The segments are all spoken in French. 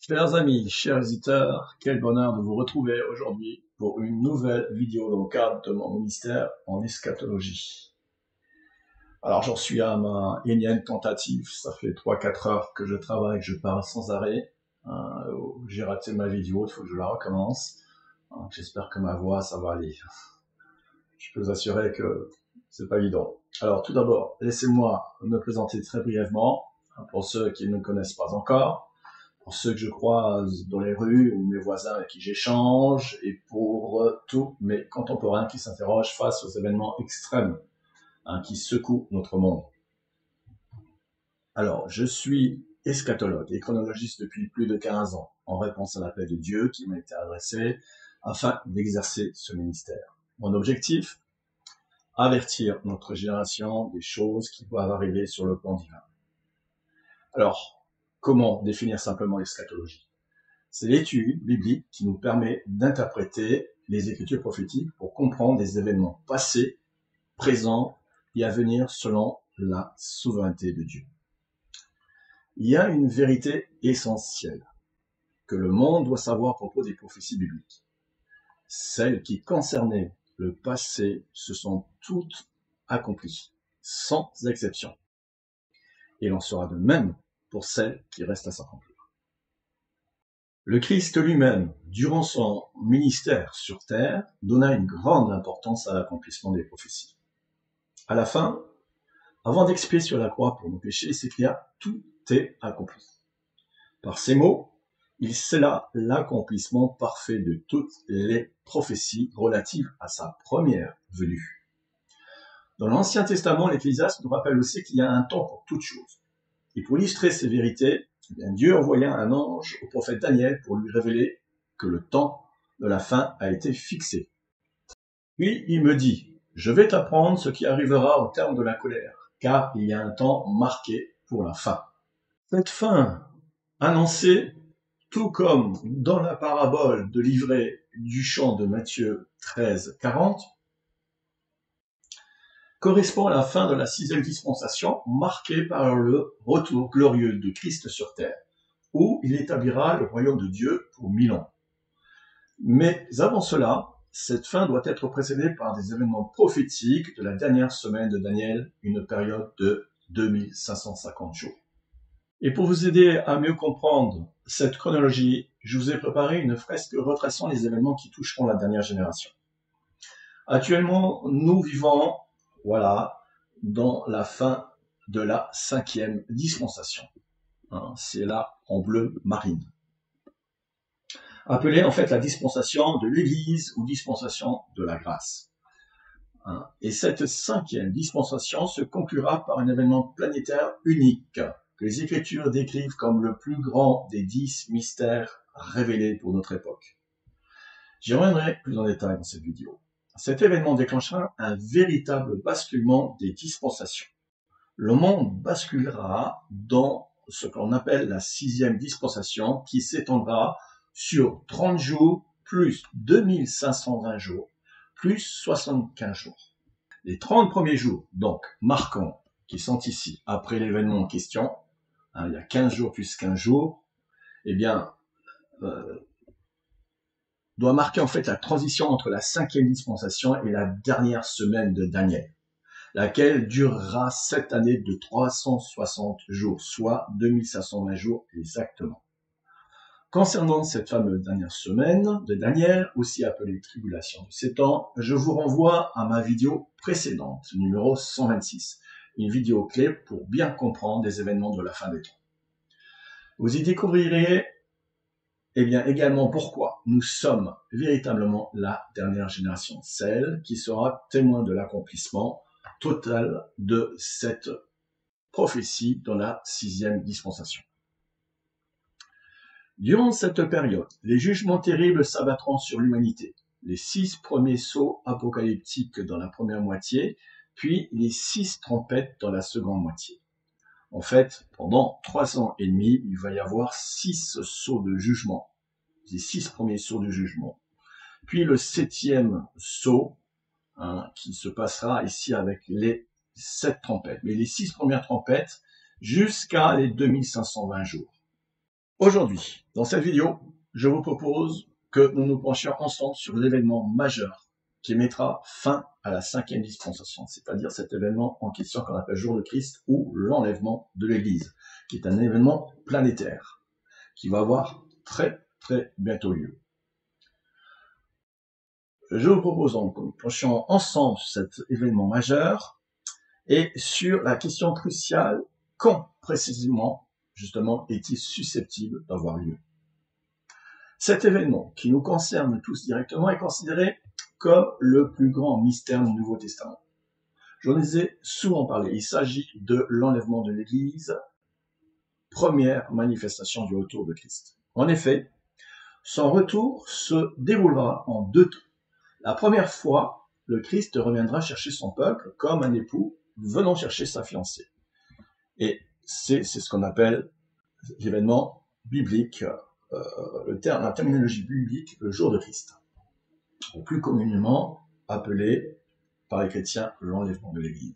Chers amis, chers visiteurs, quel bonheur de vous retrouver aujourd'hui pour une nouvelle vidéo dans le cadre de mon ministère en eschatologie. Alors j'en suis à ma énième tentative, ça fait 3-4 heures que je travaille, que je parle sans arrêt. J'ai raté ma vidéo, il faut que je la recommence. J'espère que ma voix, ça va aller. Je peux vous assurer que c'est pas évident. Alors tout d'abord, laissez-moi me présenter très brièvement, pour ceux qui ne me connaissent pas encore. Pour ceux que je croise dans les rues ou mes voisins avec qui j'échange, et pour tous mes contemporains qui s'interrogent face aux événements extrêmes qui secouent notre monde. Alors, je suis eschatologue et chronologiste depuis plus de 15 ans, en réponse à l'appel de Dieu qui m'a été adressé afin d'exercer ce ministère. Mon objectif, avertir notre génération des choses qui doivent arriver sur le plan divin. Alors, comment définir simplement l'eschatologie ? C'est l'étude biblique qui nous permet d'interpréter les écritures prophétiques pour comprendre des événements passés, présents et à venir selon la souveraineté de Dieu. Il y a une vérité essentielle que le monde doit savoir à propos des prophéties bibliques. Celles qui concernaient le passé se sont toutes accomplies, sans exception. Et il en sera de même pour celles qui restent à s'accomplir. Le Christ lui-même, durant son ministère sur terre, donna une grande importance à l'accomplissement des prophéties. À la fin, avant d'expier sur la croix pour nos péchés, il s'écria « Tout est accompli ». Par ces mots, il scella l'accomplissement parfait de toutes les prophéties relatives à sa première venue. Dans l'Ancien Testament, l'Ecclésiaste nous rappelle aussi qu'il y a un temps pour toutes choses. Et pour illustrer ces vérités, Dieu envoya un ange au prophète Daniel pour lui révéler que le temps de la fin a été fixé. Puis il me dit, je vais t'apprendre ce qui arrivera au terme de la colère, car il y a un temps marqué pour la fin. Cette fin, annoncée, tout comme dans la parabole de livret du chant de Matthieu 13, 40, correspond à la fin de la 6e dispensation, marquée par le retour glorieux de Christ sur terre, où il établira le royaume de Dieu pour 1000 ans. Mais avant cela, cette fin doit être précédée par des événements prophétiques de la dernière semaine de Daniel, une période de 2550 jours. Et pour vous aider à mieux comprendre cette chronologie, je vous ai préparé une fresque retraçant les événements qui toucheront la dernière génération. Actuellement, nous vivons dans la fin de la 5e dispensation. C'est là en bleu marine. Appelée en fait la dispensation de l'Église ou dispensation de la grâce. Et cette 5e dispensation se conclura par un événement planétaire unique que les Écritures décrivent comme le plus grand des 10 mystères révélés pour notre époque. J'y reviendrai plus en détail dans cette vidéo. Cet événement déclenchera un véritable basculement des dispensations. Le monde basculera dans ce qu'on appelle la 6e dispensation qui s'étendra sur 30 jours plus 2520 jours plus 75 jours. Les 30 premiers jours, donc marquants, qui sont ici après l'événement en question, il y a 15 jours plus 15 jours, doit marquer en fait la transition entre la 5e dispensation et la dernière semaine de Daniel, laquelle durera 7 années de 360 jours, soit 2520 jours exactement. Concernant cette fameuse dernière semaine de Daniel, aussi appelée tribulation de 7 ans, je vous renvoie à ma vidéo précédente, numéro 126, une vidéo clé pour bien comprendre les événements de la fin des temps. Vous y découvrirez également pourquoi nous sommes véritablement la dernière génération, celle qui sera témoin de l'accomplissement total de cette prophétie dans la 6e dispensation. Durant cette période, les jugements terribles s'abattront sur l'humanité. Les 6 premiers sceaux apocalyptiques dans la première moitié, puis les 6 trompettes dans la seconde moitié. En fait, pendant 3 ans et demi, il va y avoir 6 sceaux de jugement, les 6 premiers sceaux de jugement. Puis le 7e sceau, qui se passera ici avec les 7 trompettes, mais les 6 premières trompettes jusqu'à les 2520 jours. Aujourd'hui, dans cette vidéo, je vous propose que nous nous penchions ensemble sur l'événement majeur qui mettra fin à la 5e dispensation, c'est-à-dire cet événement en question qu'on appelle Jour de Christ ou l'enlèvement de l'Église, qui est un événement planétaire qui va avoir très bientôt lieu. Je vous propose donc que nous penchions ensemble sur cet événement majeur et sur la question cruciale, quand précisément, justement, est-il susceptible d'avoir lieu? Cet événement, qui nous concerne tous directement, est considéré comme le plus grand mystère du Nouveau Testament. J'en ai souvent parlé. Il s'agit de l'enlèvement de l'Église, première manifestation du retour de Christ. En effet, son retour se déroulera en deux temps. La première fois, le Christ reviendra chercher son peuple comme un époux venant chercher sa fiancée. Et c'est ce qu'on appelle l'événement biblique, la terminologie biblique, le jour de Christ, ou plus communément appelé par les chrétiens l'enlèvement de l'Église.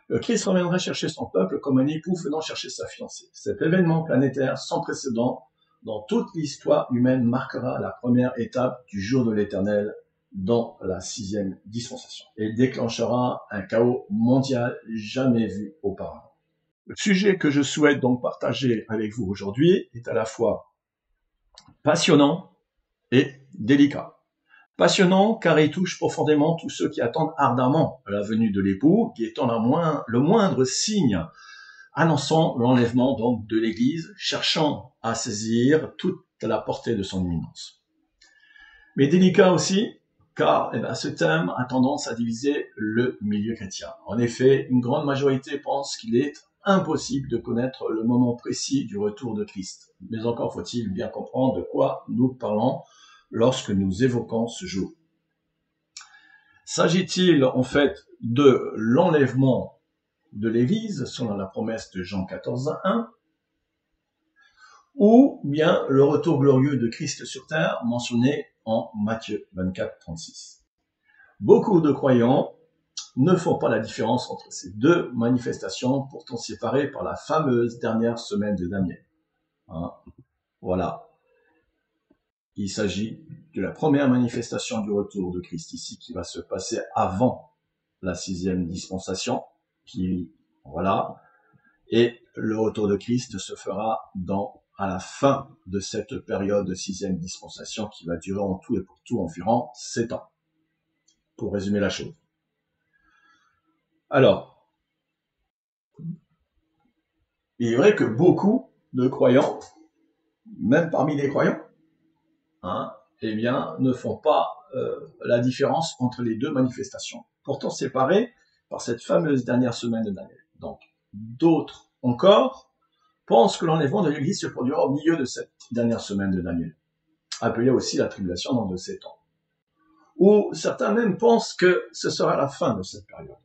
Le Christ reviendra chercher son peuple comme un époux venant chercher sa fiancée. Cet événement planétaire sans précédent dans toute l'histoire humaine marquera la première étape du jour de l'Éternel dans la 6e dispensation et déclenchera un chaos mondial jamais vu auparavant. Le sujet que je souhaite donc partager avec vous aujourd'hui est à la fois passionnant et délicat. Passionnant car il touche profondément tous ceux qui attendent ardemment la venue de l'époux, qui étant le moindre signe annonçant l'enlèvement donc de l'Église, cherchant à saisir toute la portée de son imminence. Mais délicat aussi, car ce thème a tendance à diviser le milieu chrétien. En effet, une grande majorité pense qu'il est impossible de connaître le moment précis du retour de Christ. Mais encore faut-il bien comprendre de quoi nous parlons lorsque nous évoquons ce jour. S'agit-il en fait de l'enlèvement de l'Église, selon la promesse de Jean 14:1, ou bien le retour glorieux de Christ sur terre mentionné en Matthieu 24:36. Beaucoup de croyants ne font pas la différence entre ces deux manifestations, pourtant séparées par la fameuse dernière semaine de Daniel. Voilà. Il s'agit de la première manifestation du retour de Christ ici, qui va se passer avant la 6e dispensation, et le retour de Christ se fera à la fin de cette période de 6e dispensation qui va durer en tout et pour tout environ 7 ans, pour résumer la chose. Alors, il est vrai que beaucoup de croyants, même parmi les croyants, ne font pas la différence entre les deux manifestations, pourtant séparées par cette fameuse dernière semaine de Daniel. Donc, d'autres encore pensent que l'enlèvement de l'Église se produira au milieu de cette dernière semaine de Daniel, appelée aussi la tribulation dans de 7 ans. Ou certains même pensent que ce sera la fin de cette période.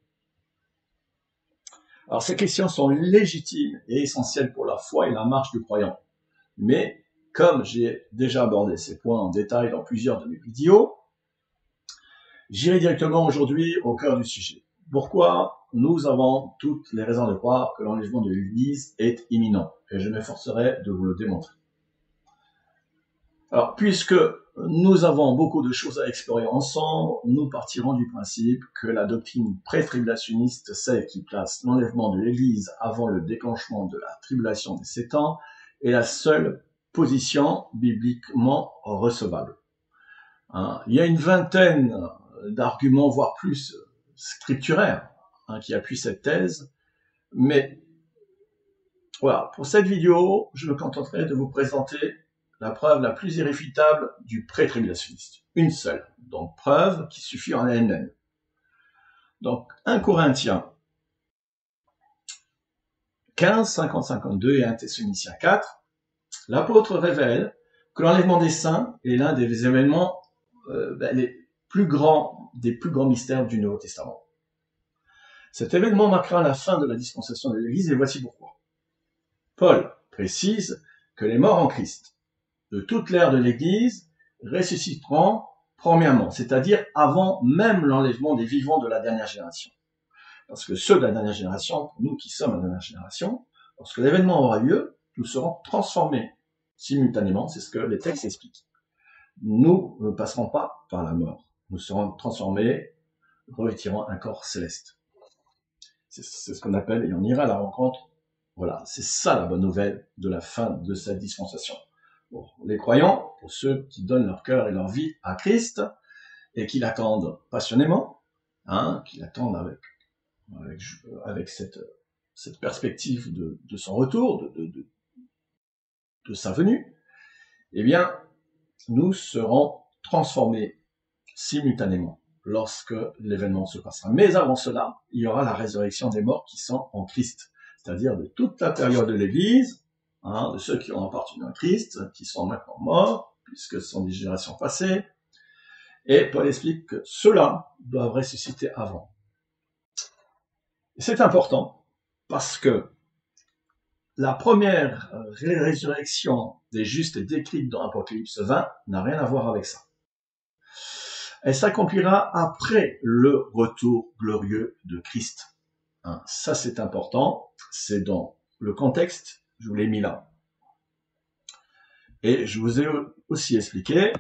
Alors ces questions sont légitimes et essentielles pour la foi et la marche du croyant. Mais comme j'ai déjà abordé ces points en détail dans plusieurs de mes vidéos, j'irai directement aujourd'hui au cœur du sujet. Pourquoi nous avons toutes les raisons de croire que l'enlèvement de l'Église est imminent, et je m'efforcerai de vous le démontrer. Alors, puisque nous avons beaucoup de choses à explorer ensemble, nous partirons du principe que la doctrine pré-tribulationniste, celle qui place l'enlèvement de l'Église avant le déclenchement de la tribulation des 7 ans, est la seule position bibliquement recevable. Il y a une vingtaine d'arguments, voire plus, scripturaires, qui appuient cette thèse, mais voilà, pour cette vidéo, je me contenterai de vous présenter la preuve la plus irréfutable du pré-tribulationniste. Une seule. Donc, preuve qui suffit en elle-même. Donc, 1 Corinthiens 15, 50-52 et 1 Thessaloniciens 4, l'apôtre révèle que l'enlèvement des saints est l'un des événements des plus grands mystères du Nouveau Testament. Cet événement marquera la fin de la dispensation de l'Église et voici pourquoi. Paul précise que les morts en Christ de toute l'ère de l'Église ressusciteront premièrement, c'est-à-dire avant même l'enlèvement des vivants de la dernière génération. Parce que ceux de la dernière génération, nous qui sommes la dernière génération, lorsque l'événement aura lieu, nous serons transformés simultanément, c'est ce que les textes expliquent. Nous ne passerons pas par la mort, nous serons transformés, revêtirons un corps céleste. C'est ce qu'on appelle, et on ira à la rencontre. Voilà, c'est ça la bonne nouvelle de la fin de cette dispensation. Pour les croyants, pour ceux qui donnent leur cœur et leur vie à Christ, et qui l'attendent passionnément, qui l'attendent avec cette perspective de son retour, de sa venue, eh bien, nous serons transformés simultanément lorsque l'événement se passera. Mais avant cela, il y aura la résurrection des morts qui sont en Christ, c'est-à-dire de toute la période de l'Église, de ceux qui ont appartenu à Christ, qui sont maintenant morts, puisque ce sont des générations passées. Et Paul explique que ceux-là doivent ressusciter avant. Et c'est important parce que la première résurrection des justes décrite dans Apocalypse 20 n'a rien à voir avec ça. Elle s'accomplira après le retour glorieux de Christ. Ça, c'est important. C'est dans le contexte, je vous l'ai mis là. Et je vous ai aussi expliqué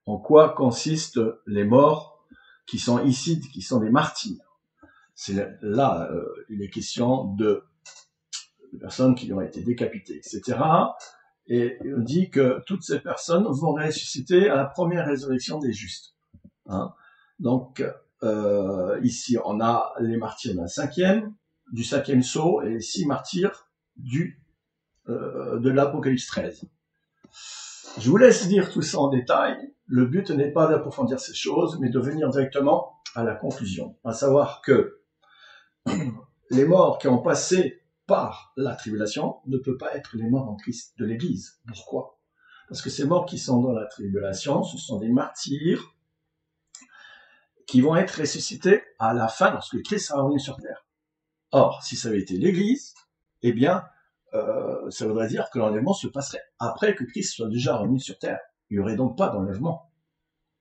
en quoi consistent les morts qui sont ici, qui sont des martyrs. C'est là, il est question de personnes qui ont été décapitées, etc. Et on dit que toutes ces personnes vont ressusciter à la première résurrection des justes. Donc, ici, on a les martyrs du cinquième sceau, et les 6 martyrs de l'Apocalypse 13. Je vous laisse lire tout ça en détail. Le but n'est pas d'approfondir ces choses, mais de venir directement à la conclusion, à savoir que les morts qui ont passé par la tribulation ne peuvent pas être les morts en Christ de l'Église. Pourquoi? Parce que ces morts qui sont dans la tribulation, ce sont des martyrs qui vont être ressuscités à la fin lorsque Christ sera revenu sur terre. Or, si ça avait été l'Église, eh bien, ça voudrait dire que l'enlèvement se passerait après que Christ soit déjà revenu sur terre. Il n'y aurait donc pas d'enlèvement.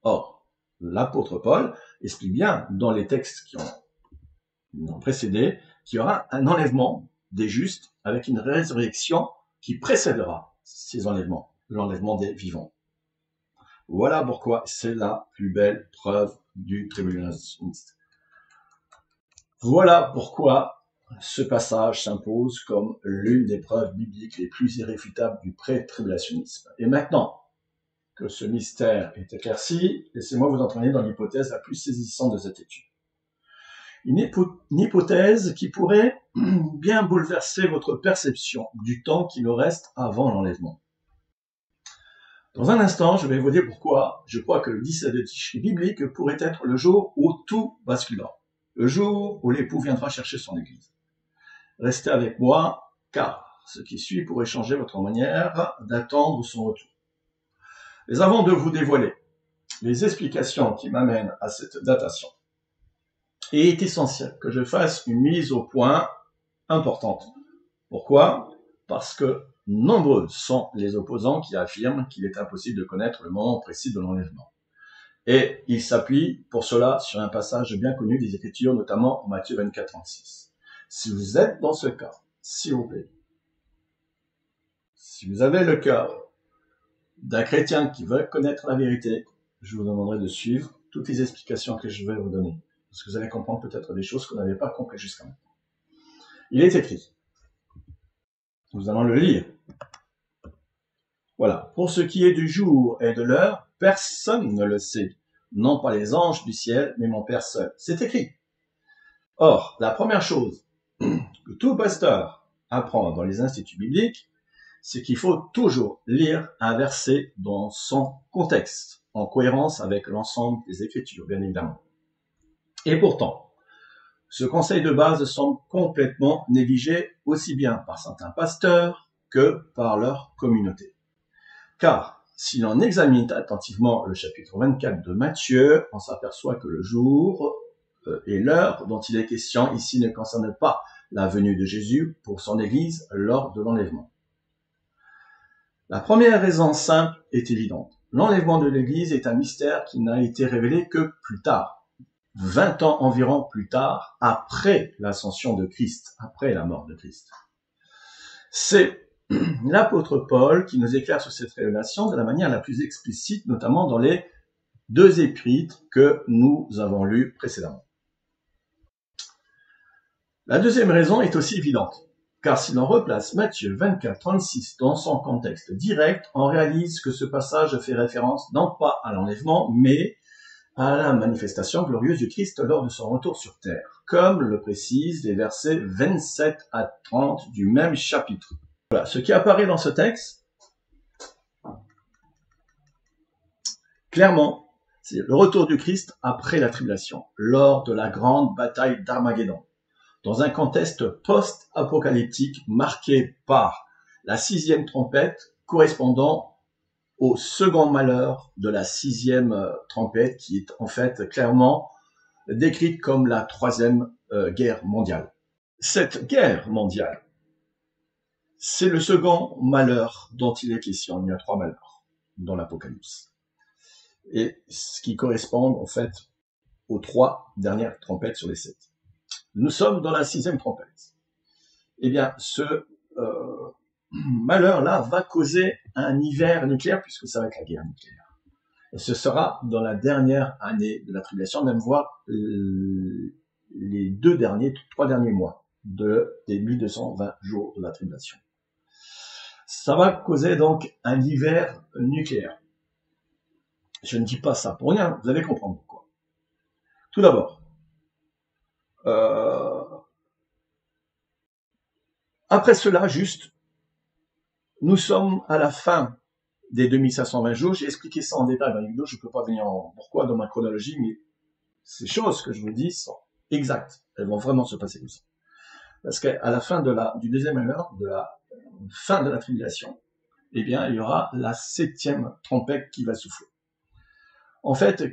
Or, l'apôtre Paul explique bien dans les textes qui ont précédé qu'il y aura un enlèvement des justes avec une résurrection qui précédera ces enlèvements, l'enlèvement des vivants. Voilà pourquoi c'est la plus belle preuve du tribulationniste. Voilà pourquoi ce passage s'impose comme l'une des preuves bibliques les plus irréfutables du pré-tribulationnisme. Et maintenant que ce mystère est éclairci, laissez-moi vous entraîner dans l'hypothèse la plus saisissante de cette étude. Une hypothèse qui pourrait bien bouleverser votre perception du temps qui nous reste avant l'enlèvement. Dans un instant, je vais vous dire pourquoi je crois que le 17 de Tishri biblique pourrait être le jour où tout basculera, le jour où l'époux viendra chercher son église. Restez avec moi, car ce qui suit pourrait changer votre manière d'attendre son retour. Mais avant de vous dévoiler les explications qui m'amènent à cette datation, il est essentiel que je fasse une mise au point importante. Pourquoi? Parce que nombreux sont les opposants qui affirment qu'il est impossible de connaître le moment précis de l'enlèvement. Et ils s'appuient pour cela sur un passage bien connu des Écritures, notamment en Matthieu 24-36. Si vous êtes dans ce cas, s'il vous plaît, si vous avez le cœur d'un chrétien qui veut connaître la vérité, je vous demanderai de suivre toutes les explications que je vais vous donner, parce que vous allez comprendre peut-être des choses que vous n'avez pas compris jusqu'à maintenant. Il est écrit, nous allons le lire. Voilà. Pour ce qui est du jour et de l'heure, personne ne le sait. Non pas les anges du ciel, mais mon Père seul. C'est écrit. Or, la première chose que tout pasteur apprend dans les instituts bibliques, c'est qu'il faut toujours lire un verset dans son contexte, en cohérence avec l'ensemble des Écritures, bien évidemment. Et pourtant, ce conseil de base semble complètement négligé aussi bien par certains pasteurs que par leur communauté. Car, si l'on examine attentivement le chapitre 24 de Matthieu, on s'aperçoit que le jour et l'heure dont il est question ici ne concernent pas la venue de Jésus pour son Église lors de l'enlèvement. La première raison simple est évidente. L'enlèvement de l'Église est un mystère qui n'a été révélé que plus tard. 20 ans environ plus tard, après l'ascension de Christ, après la mort de Christ. C'est l'apôtre Paul qui nous éclaire sur cette révélation de la manière la plus explicite, notamment dans les 2 épîtres que nous avons lus précédemment. La deuxième raison est aussi évidente, car si l'on replace Matthieu 24, 36 dans son contexte direct, on réalise que ce passage fait référence non pas à l'enlèvement, mais à la manifestation glorieuse du Christ lors de son retour sur terre, comme le précisent les versets 27 à 30 du même chapitre. Voilà, ce qui apparaît dans ce texte, clairement, c'est le retour du Christ après la tribulation, lors de la grande bataille d'Armageddon, dans un contexte post-apocalyptique marqué par la 6e trompette correspondant au second malheur de la 6e trompette, qui est en fait clairement décrite comme la 3e guerre mondiale. Cette guerre mondiale, c'est le second malheur dont il est question. Il y a 3 malheurs dans l'Apocalypse. Et ce qui correspond en fait aux 3 dernières trompettes sur les 7. Nous sommes dans la 6e trompette. Eh bien, ce malheur-là va causer un hiver nucléaire, puisque ça va être la guerre nucléaire. Et ce sera dans la dernière année de la tribulation, même voire les 3 derniers mois des 1220 jours de la tribulation. Ça va causer donc un hiver nucléaire. Je ne dis pas ça pour rien, vous allez comprendre pourquoi. Tout d'abord, après cela, juste, nous sommes à la fin des 2520 jours. J'ai expliqué ça en détail dans la vidéo, je ne peux pas venir en pourquoi dans ma chronologie, mais ces choses que je vous dis sont exactes. Elles vont vraiment se passer comme ça. Parce qu'à la fin du deuxième malheur, de la fin de la tribulation, eh bien, il y aura la 7e trompette qui va souffler. En fait,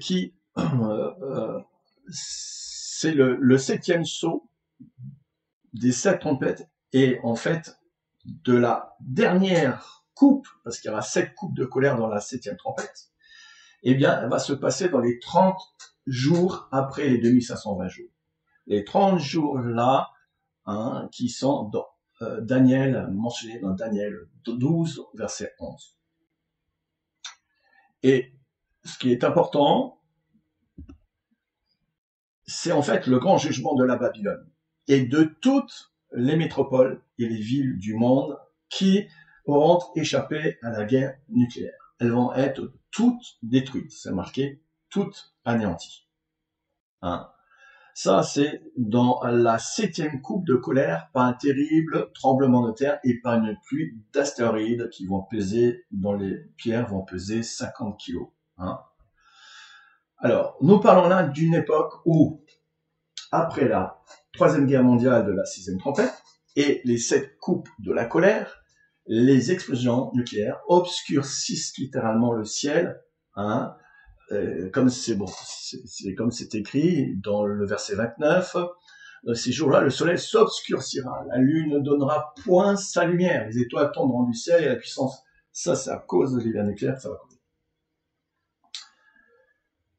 c'est le 7e sceau des 7 trompettes et en fait de la dernière coupe, parce qu'il y aura 7 coupes de colère dans la 7e trompette, eh bien, elle va se passer dans les 30 jours après les 2520 jours. Les 30 jours là, qui sont dans Daniel, mentionné dans Daniel 12, verset 11. Et ce qui est important, c'est en fait le grand jugement de la Babylone et de toutes les métropoles et les villes du monde qui auront échappé à la guerre nucléaire. Elles vont être toutes détruites, c'est marqué, toutes anéanties. Ça, c'est dans la 7e coupe de colère, par un terrible tremblement de terre et par une pluie d'astéroïdes qui vont peser, dans les pierres vont peser 50 kilos. Alors, nous parlons là d'une époque où, après la 3e guerre mondiale de la 6e trompette et les 7 coupes de la colère, les explosions nucléaires obscurcissent littéralement le ciel, comme c'est écrit dans le verset 29, ces jours-là, le soleil s'obscurcira, la lune ne donnera point sa lumière, les étoiles tomberont du ciel et la puissance, ça c'est à cause de l'hiver nucléaire que ça va causer.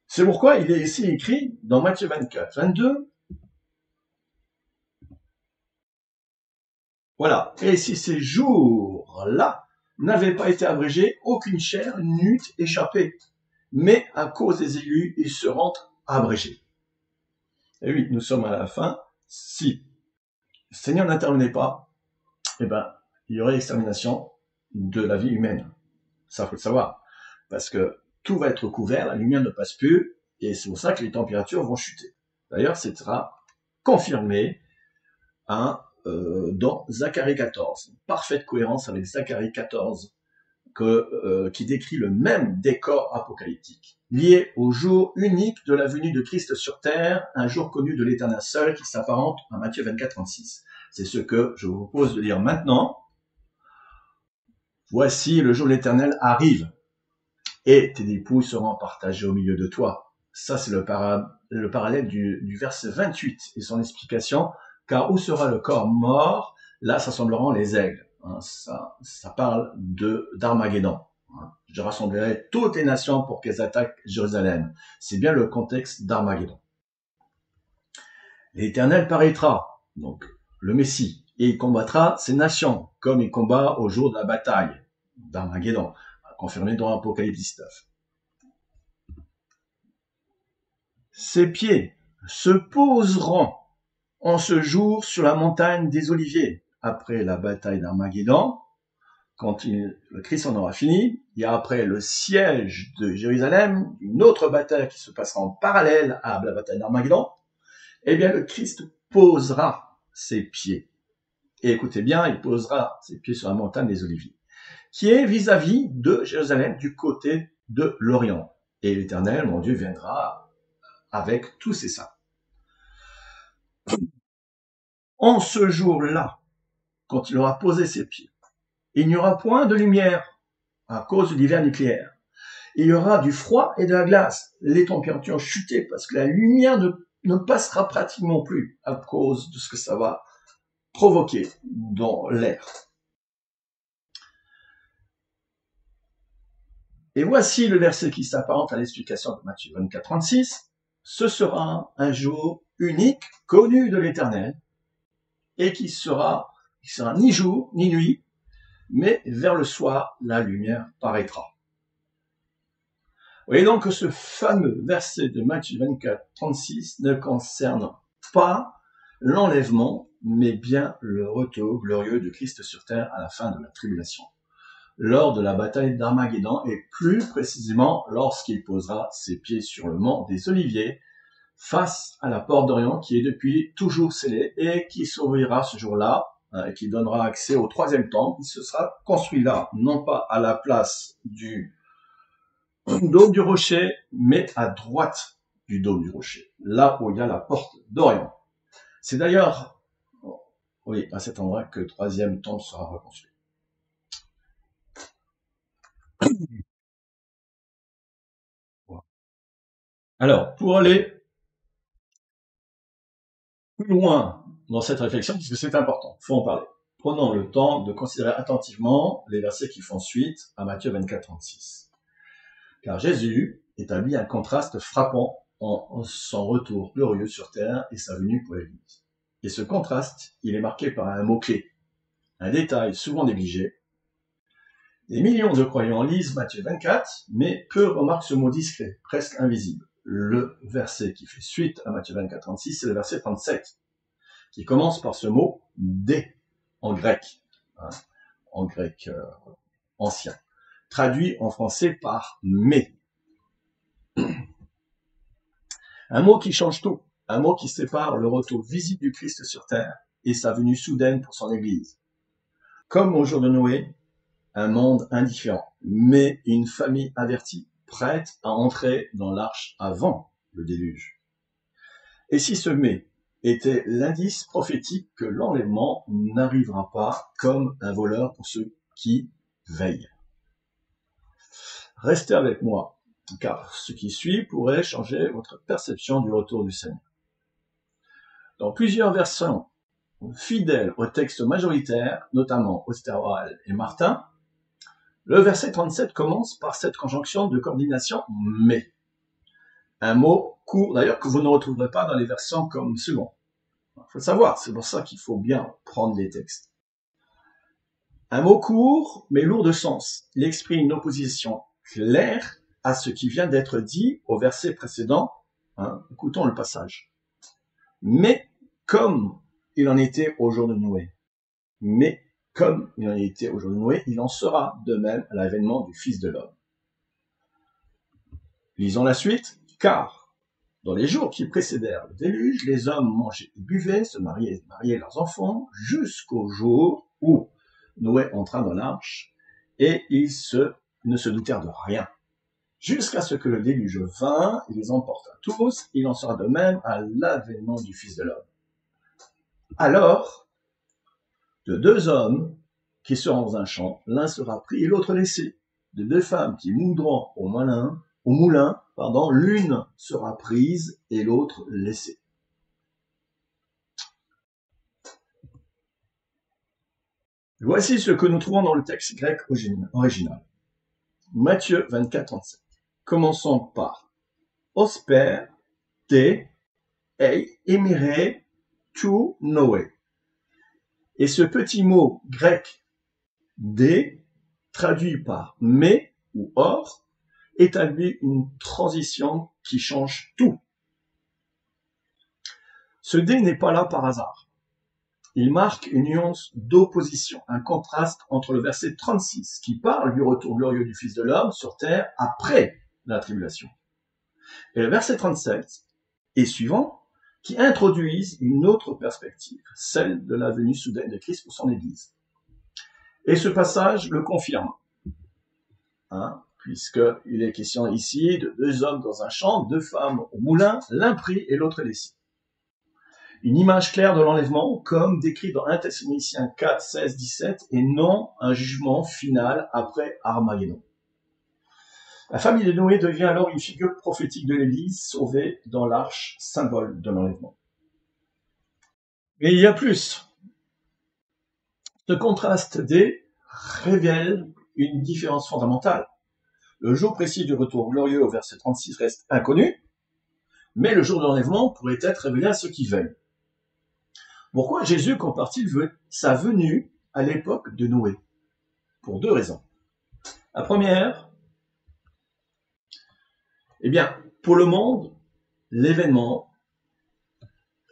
C'est pourquoi il est ici écrit dans Matthieu 24, 22, voilà, et si ces jours-là n'avaient pas été abrégés, aucune chair n'eût échappé. Mais à cause des élus, ils seront abrégés. Et oui, nous sommes à la fin. Si le Seigneur n'intervenait pas, eh ben, il y aurait extermination de la vie humaine. Ça, faut le savoir. Parce que tout va être couvert, la lumière ne passe plus, et c'est pour ça que les températures vont chuter. D'ailleurs, ce sera confirmé dans Zacharie 14. Parfaite cohérence avec Zacharie 14. Qui décrit le même décor apocalyptique, lié au jour unique de la venue de Christ sur terre, un jour connu de l'Éternel seul qui s'apparente à Matthieu 24, 36. C'est ce que je vous propose de lire maintenant. Voici le jour de l'Éternel arrive, et tes dépouilles seront partagées au milieu de toi. Ça, c'est le parallèle du verset 28 et son explication, car où sera le corps mort, là s'assembleront les aigles. Ça parle d'Armageddon. Je rassemblerai toutes les nations pour qu'elles attaquent Jérusalem. C'est bien le contexte d'Armageddon. L'Éternel paraîtra, donc le Messie, et il combattra ces nations, comme il combat au jour de la bataille d'Armageddon, confirmé dans l'Apocalypse 9. Ses pieds se poseront en ce jour sur la montagne des Oliviers, après la bataille d'Armageddon. Quand le Christ en aura fini, il y a après le siège de Jérusalem, une autre bataille qui se passera en parallèle à la bataille d'Armageddon. Eh bien, le Christ posera ses pieds. Et écoutez bien, il posera ses pieds sur la montagne des Oliviers, qui est vis-à-vis de Jérusalem, du côté de l'Orient. Et l'Éternel, mon Dieu, viendra avec tous ses saints. En ce jour-là, quand il aura posé ses pieds, il n'y aura point de lumière à cause de l'hiver nucléaire. Il y aura du froid et de la glace. Les températures ont chuté parce que la lumière ne passera pratiquement plus à cause de ce que ça va provoquer dans l'air. Et voici le verset qui s'apparente à l'explication de Matthieu 24, 36. Ce sera un jour unique, connu de l'Éternel, et qui sera ni jour ni nuit, mais vers le soir, la lumière paraîtra. Vous voyez donc que ce fameux verset de Matthieu 24, 36 ne concerne pas l'enlèvement, mais bien le retour glorieux de Christ sur terre à la fin de la tribulation, lors de la bataille d'Armageddon, et plus précisément lorsqu'il posera ses pieds sur le mont des Oliviers, face à la porte d'Orient, qui est depuis toujours scellée, et qui s'ouvrira ce jour-là, et qui donnera accès au troisième temple, qui se sera construit là, non pas à la place du dôme du rocher, mais à droite du dôme du rocher, là où il y a la porte d'Orient. C'est d'ailleurs, oui, à cet endroit que le troisième temple sera reconstruit. Alors, pour aller plus loin dans cette réflexion, puisque c'est important, il faut en parler. Prenons le temps de considérer attentivement les versets qui font suite à Matthieu 24, 36. Car Jésus établit un contraste frappant en son retour glorieux sur terre et sa venue pour l'Église. Et ce contraste, il est marqué par un mot-clé, un détail souvent négligé. Des millions de croyants lisent Matthieu 24, mais peu remarquent ce mot discret, presque invisible. Le verset qui fait suite à Matthieu 24, 36, c'est le verset 37, qui commence par ce mot « dé » en grec, ancien, traduit en français par « mais ». Un mot qui change tout, un mot qui sépare le retour visible du Christ sur terre et sa venue soudaine pour son Église. Comme au jour de Noé, un monde indifférent, mais une famille avertie, prête à entrer dans l'arche avant le déluge. Et si ce mais était l'indice prophétique que l'enlèvement n'arrivera pas comme un voleur pour ceux qui veillent. Restez avec moi, car ce qui suit pourrait changer votre perception du retour du Seigneur. Dans plusieurs versions fidèles au texte majoritaire, notamment Osterwald et Martin, le verset 37 commence par cette conjonction de coordination « mais ». Un mot court, d'ailleurs, que vous ne retrouverez pas dans les versions comme second. Il faut le savoir, c'est pour ça qu'il faut bien prendre les textes. Un mot court, mais lourd de sens. Il exprime une opposition claire à ce qui vient d'être dit au verset précédent. Écoutons le passage. Mais comme il en était au jour de Noé. Mais comme il en était au jour de Noé, il en sera de même à l'avènement du Fils de l'homme. Lisons la suite. Car, dans les jours qui précédèrent le déluge, les hommes mangeaient et buvaient, se mariaient et mariaient leurs enfants, jusqu'au jour où Noé entra dans l'arche, et ils ne se doutèrent de rien. Jusqu'à ce que le déluge vint et les emporta tous, il en sera de même à l'avènement du Fils de l'homme. Alors, de deux hommes qui seront dans un champ, l'un sera pris et l'autre laissé. De deux femmes qui moudront au moulin, l'une sera prise et l'autre laissée. Voici ce que nous trouvons dans le texte grec original. Matthieu 24, 37. Commençons par Osper, te, ei, émiré, to Noé. Et ce petit mot grec dé, traduit par mais ou or, établit une transition qui change tout. Ce dé n'est pas là par hasard. Il marque une nuance d'opposition, un contraste entre le verset 36 qui parle du retour glorieux du Fils de l'homme sur terre après la tribulation, et le verset 37 et suivant qui introduisent une autre perspective, celle de la venue soudaine de Christ pour son Église. Et ce passage le confirme, puisqu'il est question ici de 2 hommes dans un champ, 2 femmes au moulin, l'un pris et l'autre laissé. Une image claire de l'enlèvement, comme décrit dans 1 Thessaloniciens 4, 16, 17, et non un jugement final après Armageddon. La famille de Noé devient alors une figure prophétique de l'Église sauvée dans l'arche, symbole de l'enlèvement. Mais il y a plus. Ce contraste révèle une différence fondamentale. Le jour précis du retour glorieux au verset 36 reste inconnu, mais le jour de l'enlèvement pourrait être révélé à ceux qui veillent. Pourquoi Jésus compare-t-il sa venue à l'époque de Noé? Pour 2 raisons. La première, pour le monde, l'événement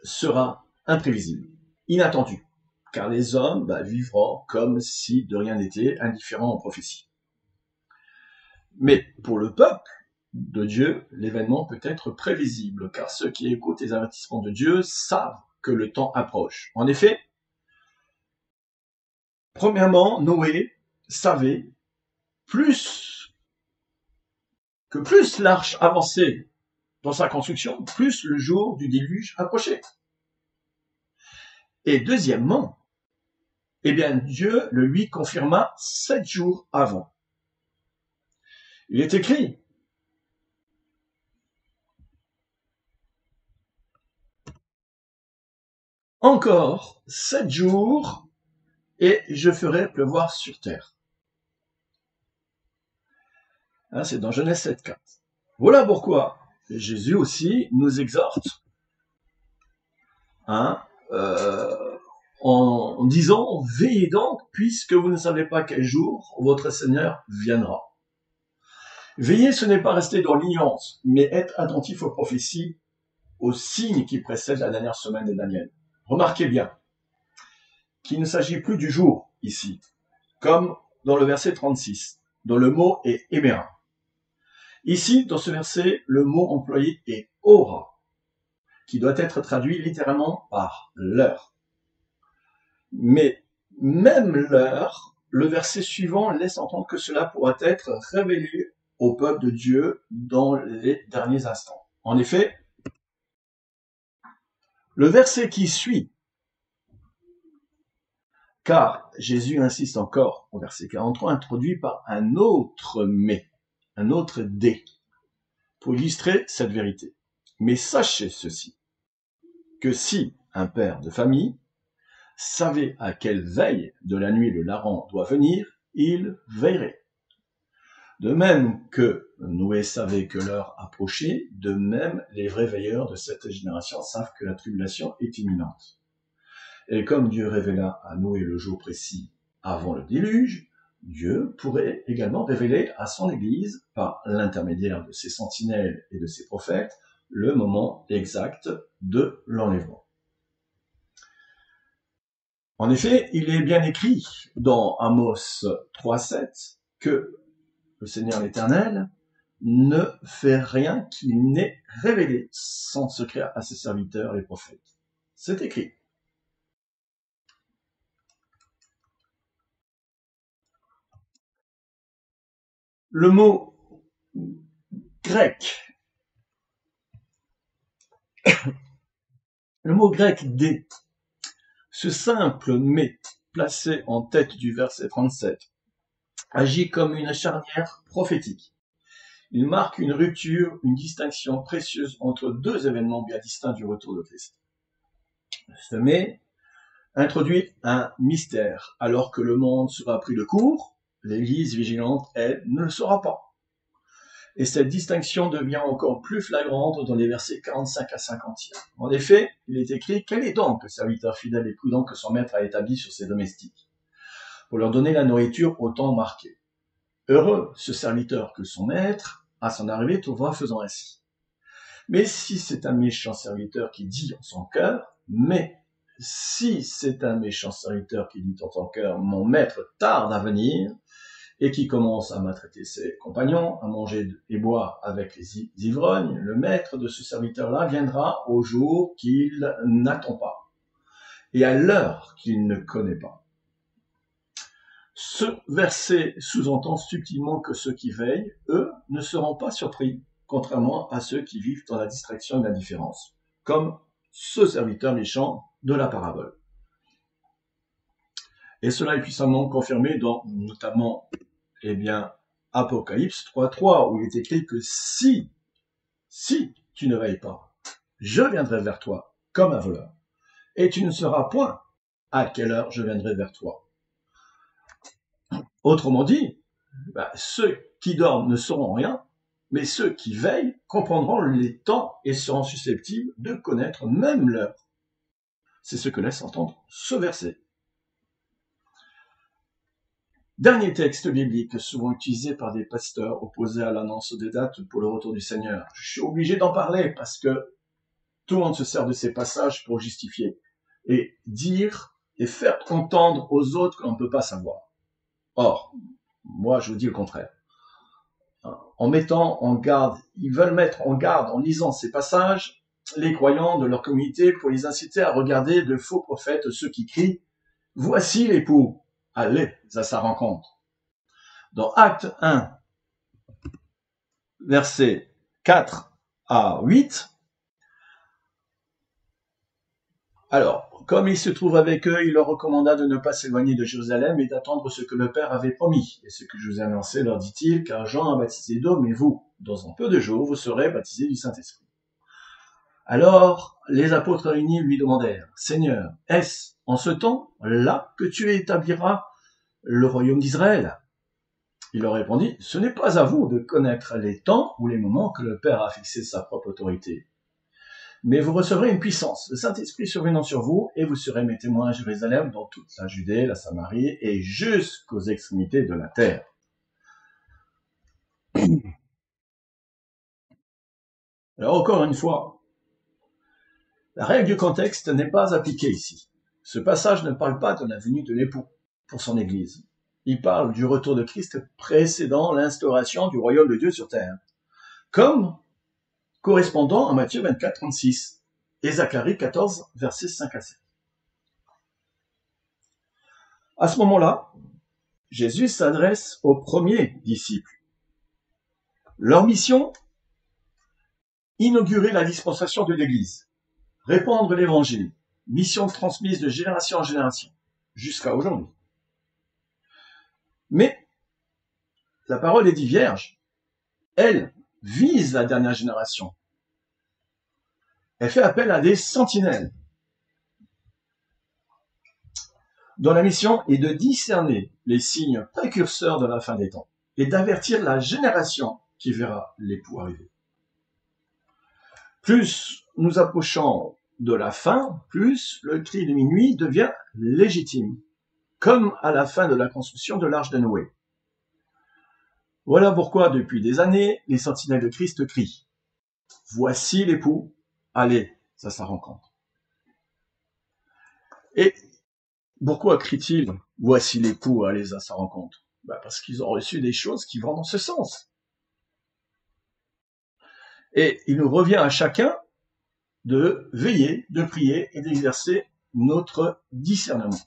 sera imprévisible, inattendu, car les hommes vivront comme si de rien n'était, indifférents aux prophéties. Mais pour le peuple de Dieu, l'événement peut être prévisible, car ceux qui écoutent les avertissements de Dieu savent que le temps approche. En effet, premièrement, Noé savait que plus l'arche avançait dans sa construction, plus le jour du déluge approchait. Et deuxièmement, Dieu le lui confirma 7 jours avant. Il est écrit, encore 7 jours et je ferai pleuvoir sur terre. C'est dans Genèse 7,4. Voilà pourquoi Jésus aussi nous exhorte en disant « Veillez donc, puisque vous ne savez pas quel jour votre Seigneur viendra. » Veiller, ce n'est pas rester dans l'ignorance, mais être attentif aux prophéties, aux signes qui précèdent la dernière semaine de Daniel. Remarquez bien qu'il ne s'agit plus du jour ici, comme dans le verset 36, dont le mot est éméra. Ici, dans ce verset, le mot employé est aura, qui doit être traduit littéralement par l'heure. Mais même l'heure, le verset suivant laisse entendre que cela pourra être révélé au peuple de Dieu dans les derniers instants. En effet, le verset qui suit, car Jésus insiste encore au verset 43, introduit par un autre mais, un autre dé, pour illustrer cette vérité. Mais sachez ceci, que si un père de famille savait à quelle veille de la nuit le larron doit venir, il veillerait. De même que Noé savait que l'heure approchait, de même les vrais veilleurs de cette génération savent que la tribulation est imminente. Et comme Dieu révéla à Noé le jour précis avant le déluge, Dieu pourrait également révéler à son Église, par l'intermédiaire de ses sentinelles et de ses prophètes, le moment exact de l'enlèvement. En effet, il est bien écrit dans Amos 3,7 que le Seigneur l'Éternel ne fait rien qu'il n'ait révélé sans secret à ses serviteurs les prophètes. C'est écrit. Le mot grec dé, ce simple mais placé en tête du verset 37, agit comme une charnière prophétique. Il marque une rupture, une distinction précieuse entre 2 événements bien distincts du retour de Christ. Ce mais introduit un mystère. Alors que le monde sera pris de court, l'Église vigilante, elle, ne le saura pas. Et cette distinction devient encore plus flagrante dans les versets 45 à 51. En effet, il est écrit « Quel est donc le serviteur fidèle et prudent que son maître a établi sur ses domestiques, pour leur donner la nourriture au temps marqué. Heureux ce serviteur que son maître, à son arrivée, trouvera faisant ainsi. Mais si c'est un méchant serviteur qui dit en son cœur, si c'est un méchant serviteur qui dit en son cœur, mon maître tarde à venir, et qui commence à maltraiter ses compagnons, à manger et boire avec les ivrognes, le maître de ce serviteur-là viendra au jour qu'il n'attend pas, et à l'heure qu'il ne connaît pas. Ce verset sous-entend subtilement que ceux qui veillent, eux, ne seront pas surpris, contrairement à ceux qui vivent dans la distraction et l'indifférence, comme ce serviteur méchant de la parabole. Et cela est puissamment confirmé dans, notamment, Apocalypse 3.3, où il est écrit que si tu ne veilles pas, je viendrai vers toi comme un voleur, et tu ne sauras point à quelle heure je viendrai vers toi. Autrement dit, ceux qui dorment ne sauront rien, mais ceux qui veillent comprendront les temps et seront susceptibles de connaître même l'heure. C'est ce que laisse entendre ce verset. Dernier texte biblique souvent utilisé par des pasteurs opposés à l'annonce des dates pour le retour du Seigneur. Je suis obligé d'en parler parce que tout le monde se sert de ces passages pour justifier et dire et faire entendre aux autres qu'on ne peut pas savoir. Or, moi je vous dis le contraire. En mettant en garde, ils veulent mettre en garde en lisant ces passages les croyants de leur communauté pour les inciter à regarder de faux prophètes, ceux qui crient « Voici l'époux, allez à sa rencontre ». Dans Actes 1, versets 4 à 8, alors, comme il se trouve avec eux, il leur recommanda de ne pas s'éloigner de Jérusalem et d'attendre ce que le Père avait promis. Et ce que je vous ai annoncé, leur dit-il, car Jean a baptisé d'eau, mais vous, dans un peu de jours, vous serez baptisés du Saint-Esprit. Alors, les apôtres réunis lui demandèrent, Seigneur, est-ce en ce temps-là que tu établiras le royaume d'Israël? Il leur répondit, ce n'est pas à vous de connaître les temps ou les moments que le Père a fixé sa propre autorité. Mais vous recevrez une puissance, le Saint-Esprit survenant sur vous, et vous serez mes témoins à Jérusalem, dans toute la Judée, la Samarie, et jusqu'aux extrémités de la terre. Alors encore une fois, la règle du contexte n'est pas appliquée ici. Ce passage ne parle pas de la venue de l'époux pour son Église. Il parle du retour de Christ précédant l'instauration du royaume de Dieu sur terre, comme correspondant à Matthieu 24, 36 et Zacharie 14, versets 5 à 7. À ce moment-là, Jésus s'adresse aux premiers disciples. Leur mission, inaugurer la dispensation de l'Église, répandre l'Évangile, mission transmise de génération en génération, jusqu'à aujourd'hui. Mais la parole est dit vierge, elle vise la dernière génération. Elle fait appel à des sentinelles, dont la mission est de discerner les signes précurseurs de la fin des temps et d'avertir la génération qui verra l'époux arriver. Plus nous approchons de la fin, plus le cri de minuit devient légitime, comme à la fin de la construction de l'arche de Noé. Voilà pourquoi, depuis des années, les sentinelles de Christ crient « Voici l'époux, allez à sa rencontre ». Et pourquoi crient-ils « Voici l'époux, allez à sa rencontre » Parce qu'ils ont reçu des choses qui vont dans ce sens. Et il nous revient à chacun de veiller, de prier et d'exercer notre discernement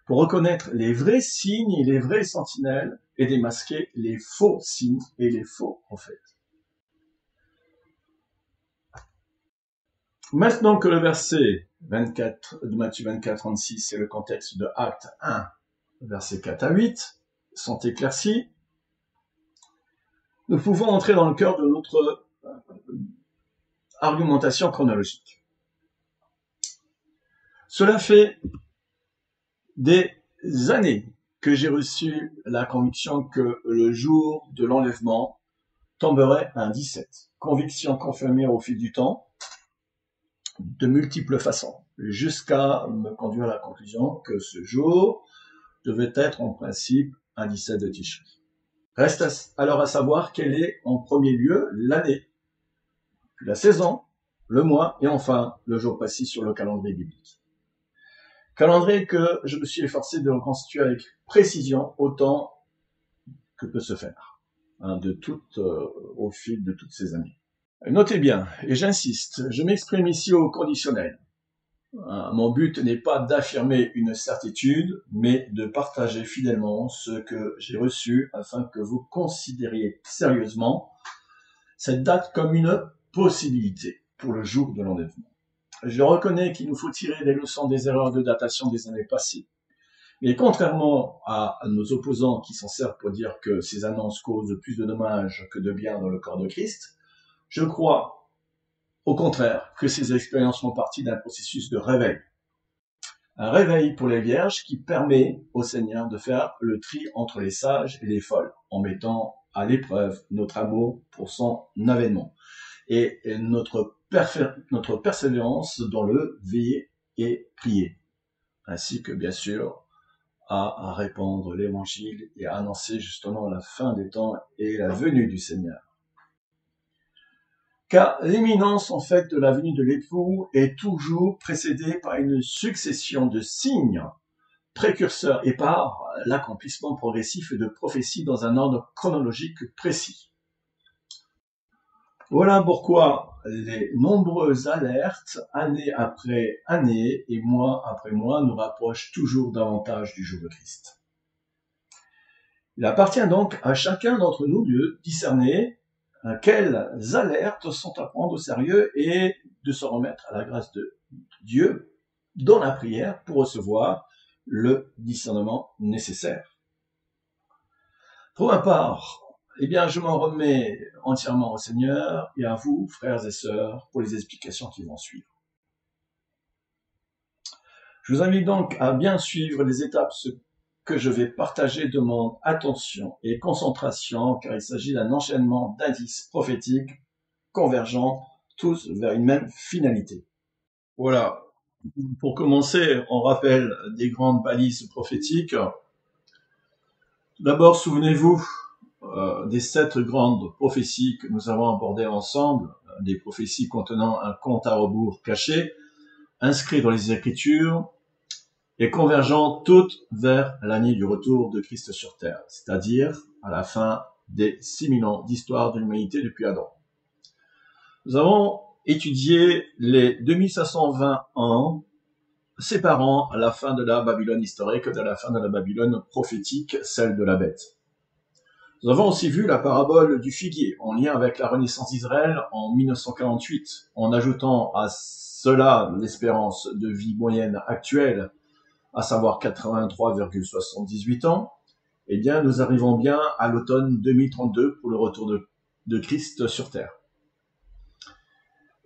pour reconnaître les vrais signes et les vraies sentinelles et démasquer les faux signes et les faux prophètes. Maintenant que le verset 24 de Matthieu 24, 36 et le contexte de Acte 1, versets 4 à 8 sont éclaircis, nous pouvons entrer dans le cœur de notre argumentation chronologique. Cela fait des années que j'ai reçu la conviction que le jour de l'enlèvement tomberait à un 17. Conviction confirmée au fil du temps, de multiples façons, jusqu'à me conduire à la conclusion que ce jour devait être en principe un 17 de Tishri. Reste alors à savoir quelle est en premier lieu l'année, puis la saison, le mois et enfin le jour précis sur le calendrier biblique. Calendrier que je me suis efforcé de reconstituer avec précision autant que peut se faire, au fil de toutes ces années. Notez bien, et j'insiste, je m'exprime ici au conditionnel. Mon but n'est pas d'affirmer une certitude, mais de partager fidèlement ce que j'ai reçu afin que vous considériez sérieusement cette date comme une possibilité pour le jour de l'enlèvement. Je reconnais qu'il nous faut tirer des leçons des erreurs de datation des années passées. Mais contrairement à nos opposants qui s'en servent pour dire que ces annonces causent plus de dommages que de bien dans le corps de Christ, je crois au contraire que ces expériences font partie d'un processus de réveil. Un réveil pour les vierges qui permet au Seigneur de faire le tri entre les sages et les folles, en mettant à l'épreuve notre amour pour son avènement et notre persévérance dans le veiller et prier, ainsi que bien sûr à répandre l'évangile et à annoncer justement la fin des temps et la venue du Seigneur. Car l'imminence en fait de la venue de l'époux est toujours précédée par une succession de signes précurseurs et par l'accomplissement progressif de prophéties dans un ordre chronologique précis. Voilà pourquoi les nombreuses alertes, année après année et mois après mois, nous rapprochent toujours davantage du jour de Christ. Il appartient donc à chacun d'entre nous de discerner quelles alertes sont à prendre au sérieux et de se remettre à la grâce de Dieu dans la prière pour recevoir le discernement nécessaire. Pour ma part, je m'en remets entièrement au Seigneur et à vous, frères et sœurs, pour les explications qui vont suivre. Je vous invite donc à bien suivre les étapes que je vais partager demande attention et concentration, car il s'agit d'un enchaînement d'indices prophétiques convergents, tous vers une même finalité. Voilà. Pour commencer, on rappelle des grandes balises prophétiques. D'abord, souvenez-vous des 7 grandes prophéties que nous avons abordées ensemble, des prophéties contenant un compte à rebours caché, inscrit dans les Écritures, et convergeant toutes vers l'année du retour de Christ sur terre, c'est-à-dire à la fin des 6000 ans d'histoire de l'humanité depuis Adam. Nous avons étudié les 2520 ans séparant la fin de la Babylone historique de la fin de la Babylone prophétique, celle de la bête. Nous avons aussi vu la parabole du figuier en lien avec la renaissance d'Israël en 1948, en ajoutant à cela l'espérance de vie moyenne actuelle, à savoir 83,78 ans, nous arrivons bien à l'automne 2032 pour le retour de Christ sur terre.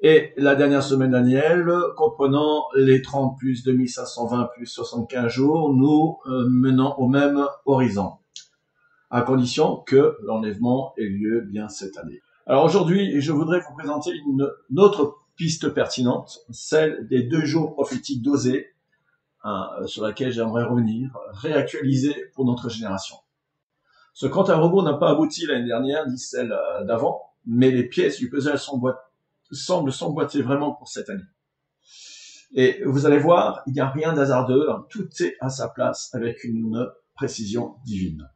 Et la dernière semaine annuelle, comprenant les 30 plus 2520 plus 75 jours, nous menons au même horizon, à condition que l'enlèvement ait lieu bien cette année. Alors aujourd'hui, je voudrais vous présenter une autre piste pertinente, celle des 2 jours prophétiques d'Osée, sur laquelle j'aimerais revenir, réactualisée pour notre génération. Ce compte à rebours n'a pas abouti l'année dernière, ni celle d'avant, mais les pièces du puzzle semblent s'emboîter vraiment pour cette année. Et vous allez voir, il n'y a rien d'hasardeux, tout est à sa place avec une précision divine.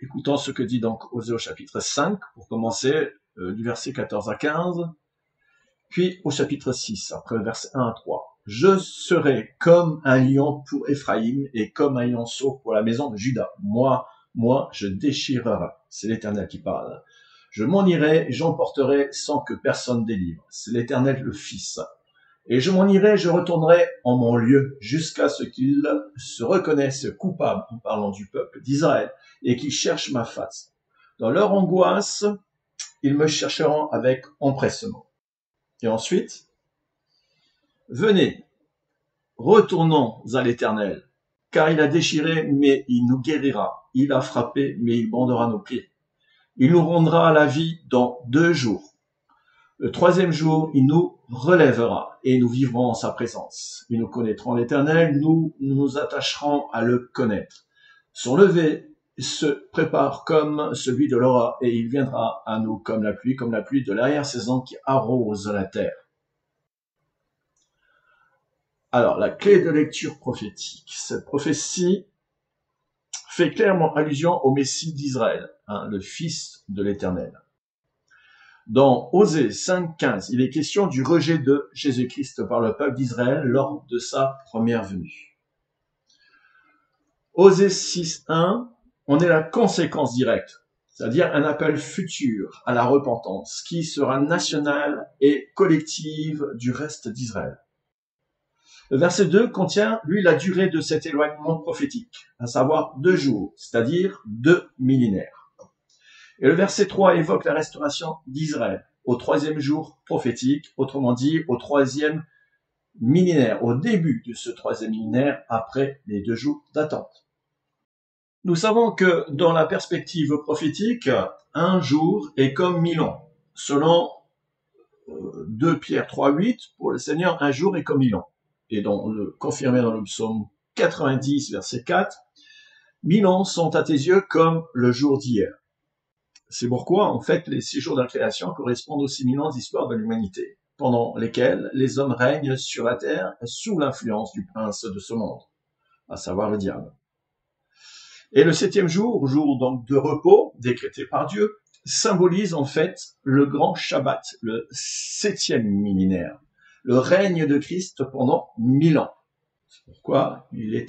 Écoutons ce que dit donc Osée au chapitre 5, pour commencer, du verset 14 à 15, puis au chapitre 6, après le verset 1 à 3. Je serai comme un lion pour Éphraïm et comme un lionceau pour la maison de Juda. Moi, je déchirerai. C'est l'Éternel qui parle. Je m'en irai, j'emporterai sans que personne délivre. C'est l'Éternel le Fils. Et je m'en irai, je retournerai en mon lieu jusqu'à ce qu'ils se reconnaissent coupables en parlant du peuple d'Israël et qu'ils cherchent ma face. Dans leur angoisse, ils me chercheront avec empressement. Et ensuite, venez, retournons à l'Éternel, car il a déchiré, mais il nous guérira. Il a frappé, mais il bandera nos pieds. Il nous rendra la vie dans 2 jours. Le 3e jour, il nous relèvera et nous vivrons en sa présence. Et nous connaîtrons l'Éternel, nous nous attacherons à le connaître. Son lever se prépare comme celui de l'aurore et il viendra à nous comme la pluie de l'arrière-saison qui arrose la terre. Alors, la clé de lecture prophétique. Cette prophétie fait clairement allusion au Messie d'Israël, le Fils de l'Éternel. Dans Osée 5.15, il est question du rejet de Jésus-Christ par le peuple d'Israël lors de sa première venue. Osée 6.1, on est la conséquence directe, c'est-à-dire un appel futur à la repentance qui sera nationale et collective du reste d'Israël. Le verset 2 contient, lui, la durée de cet éloignement prophétique, à savoir 2 jours, c'est-à-dire 2 millénaires. Et le verset 3 évoque la restauration d'Israël au 3e jour prophétique, autrement dit au 3e millénaire, au début de ce 3e millénaire, après les 2 jours d'attente. Nous savons que dans la perspective prophétique, un jour est comme 1000 ans. Selon 2 Pierre 3.8, pour le Seigneur, un jour est comme 1000 ans. Et confirmé dans le psaume 90, verset 4, 1000 ans sont à tes yeux comme le jour d'hier. C'est pourquoi, en fait, les 6 jours de la création correspondent aux 6000 ans d'histoire de l'humanité, pendant lesquels les hommes règnent sur la terre sous l'influence du prince de ce monde, à savoir le diable. Et le 7e jour, jour donc de repos, décrété par Dieu, symbolise en fait le grand Shabbat, le 7e millénaire, le règne de Christ pendant 1000 ans. C'est pourquoi il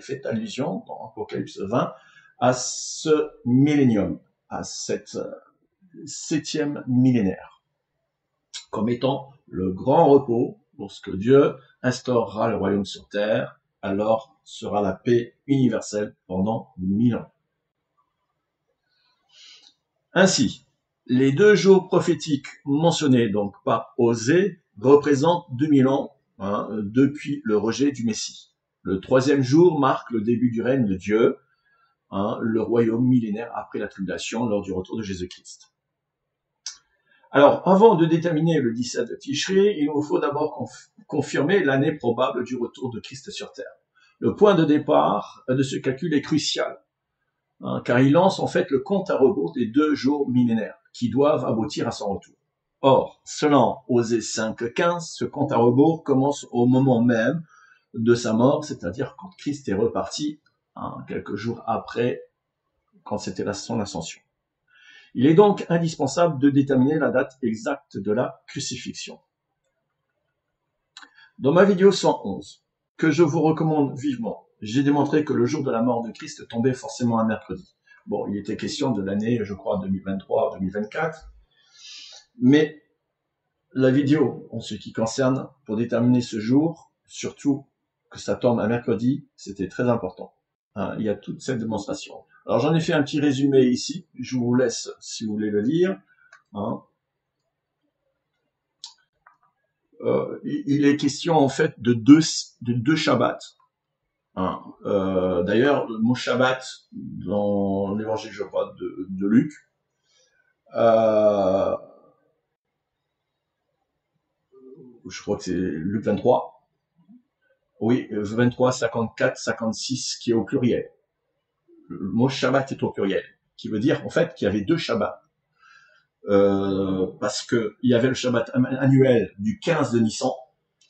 fait allusion dans Apocalypse 20 à ce millénium, à cette 7e millénaire, comme étant le grand repos. Lorsque Dieu instaurera le royaume sur terre, alors sera la paix universelle pendant 1000 ans. Ainsi, les 2 jours prophétiques mentionnés donc par Osée représentent 2000 ans depuis le rejet du Messie. Le 3e jour marque le début du règne de Dieu, le royaume millénaire après la tribulation lors du retour de Jésus-Christ. Alors, avant de déterminer le 17 de Tishri, il nous faut d'abord confirmer l'année probable du retour de Christ sur terre. Le point de départ de ce calcul est crucial, car il lance en fait le compte à rebours des 2 jours millénaires qui doivent aboutir à son retour. Or, selon Osée 5.15, ce compte à rebours commence au moment même de sa mort, c'est-à-dire quand Christ est reparti, quelques jours après, quand c'était son ascension. Il est donc indispensable de déterminer la date exacte de la crucifixion. Dans ma vidéo 111, que je vous recommande vivement, j'ai démontré que le jour de la mort de Christ tombait forcément un mercredi. Bon, il était question de l'année, je crois, 2023-2024, mais la vidéo, en ce qui concerne, pour déterminer ce jour, surtout que ça tombe un mercredi, c'était très important. Il y a toute cette démonstration. Alors j'en ai fait un petit résumé ici, je vous laisse si vous voulez le lire. Il est question en fait de deux Shabbats. D'ailleurs, le mot Shabbat dans l'évangile, je crois, de Luc, je crois que c'est Luc 23. Oui, 23, 54, 56 qui est au pluriel. Le mot Shabbat est au pluriel, qui veut dire en fait qu'il y avait 2 Shabbats. Parce que il y avait le Shabbat annuel du 15 de Nissan.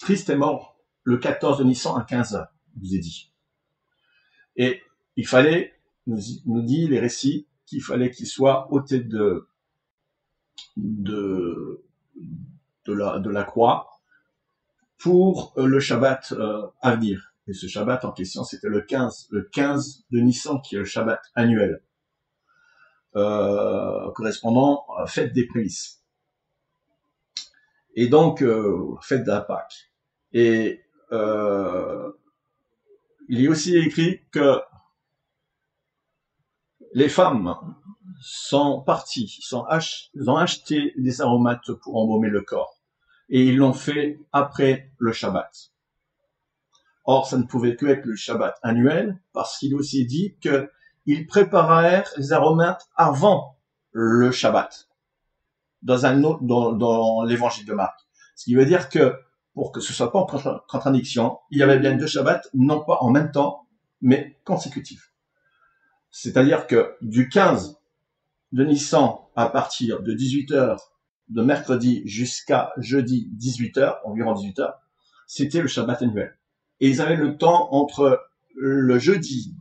Christ est mort le 14 de Nissan à 15h, je vous ai dit. Et il fallait, nous dit les récits, qu'il fallait qu'il soit ôté de la croix pour le Shabbat à venir. Et ce Shabbat en question, c'était le 15 de Nissan, qui est le Shabbat annuel, correspondant à la fête des prémices. Et donc, fête de la Pâque. Et il est aussi écrit que les femmes sont parties, ils ont acheté des aromates pour embaumer le corps. Et ils l'ont fait après le Shabbat. Or, ça ne pouvait que être le Shabbat annuel, parce qu'il est aussi dit qu'ils préparèrent les aromates avant le Shabbat dans l'évangile de Marc. Ce qui veut dire que, pour que ce soit pas en contradiction, il y avait bien 2 Shabbats, non pas en même temps, mais consécutifs. C'est-à-dire que du 15 de Nissan, à partir de 18h, de mercredi jusqu'à jeudi 18h, environ 18h, c'était le Shabbat annuel. Et ils avaient le temps entre le jeudi